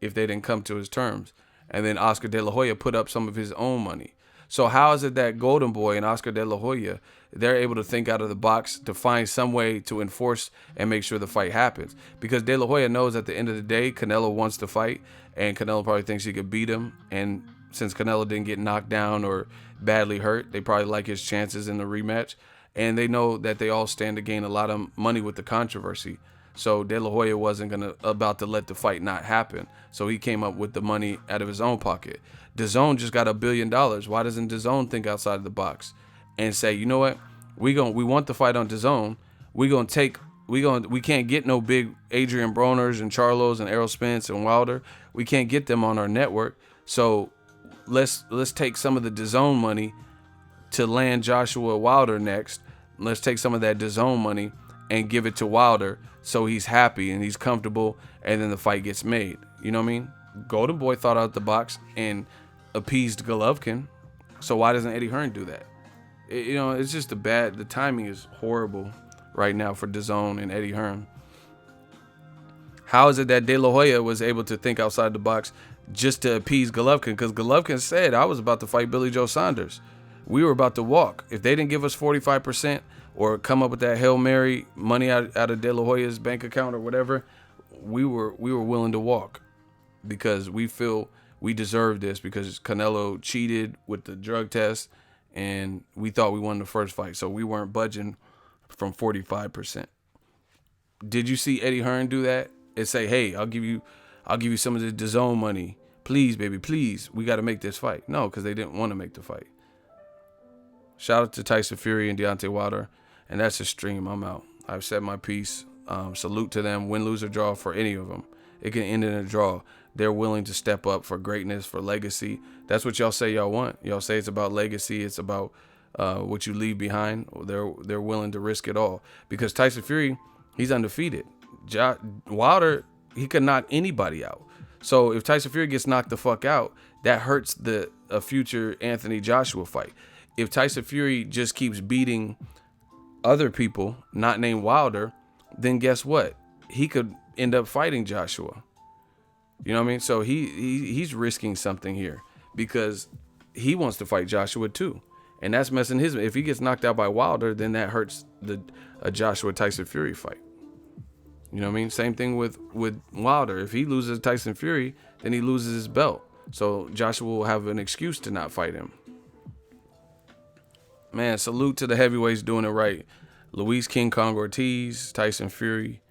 if they didn't come to his terms. And then Oscar De La Hoya put up some of his own money. So how is it that Golden Boy and Oscar De La Hoya, they're able to think out of the box to find some way to enforce and make sure the fight happens? Because De La Hoya knows at the end of the day, Canelo wants to fight, and Canelo probably thinks he could beat him. And since Canelo didn't get knocked down or badly hurt, they probably like his chances in the rematch. And they know that they all stand to gain a lot of money with the controversy. So De La Hoya wasn't about to let the fight not happen. So he came up with the money out of his own pocket. DAZN just got $1 billion. Why doesn't DAZN think outside the box and say, you know what? We want the fight on DAZN. We can't get no big Adrian Broners and Charlos and Errol Spence and Wilder. We can't get them on our network. So let's take some of the DAZN money to land Joshua Wilder next. Let's take some of that DAZN money and give it to Wilder so he's happy and he's comfortable, and then the fight gets made. You know what I mean? Golden Boy thought out the box and appeased Golovkin. So why doesn't Eddie Hearn do that? It's just the timing is horrible right now for DAZN and Eddie Hearn. How is it that De La Hoya was able to think outside the box just to appease Golovkin? Because Golovkin said, I was about to fight Billy Joe Saunders. We were about to walk. If they didn't give us 45% or come up with that Hail Mary money out of De La Hoya's bank account or whatever, we were willing to walk because we feel we deserve this because Canelo cheated with the drug test and we thought we won the first fight. So we weren't budging from 45%. Did you see Eddie Hearn do that and say, hey, I'll give you some of the DAZN money. Please, baby, please. We got to make this fight. No, because they didn't want to make the fight. Shout out to Tyson Fury and Deontay Wilder. And that's a stream. I'm out. I've said my piece. Salute to them. Win, lose, or draw for any of them. It can end in a draw. They're willing to step up for greatness, for legacy. That's what y'all say y'all want. Y'all say it's about legacy. It's about what you leave behind. They're willing to risk it all. Because Tyson Fury, he's undefeated. Wilder, he could knock anybody out. So if Tyson Fury gets knocked the fuck out, that hurts a future Anthony Joshua fight. If Tyson Fury just keeps beating other people, not named Wilder, then guess what? He could end up fighting Joshua. You know what I mean? So he's risking something here because he wants to fight Joshua too. And that's messing his. If he gets knocked out by Wilder, then that hurts a Joshua Tyson Fury fight. You know what I mean? Same thing with Wilder. If he loses Tyson Fury, then he loses his belt. So Joshua will have an excuse to not fight him. Man, salute to the heavyweights doing it right. Luis King Kong Ortiz, Tyson Fury,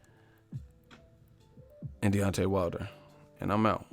and Deontay Wilder. And I'm out.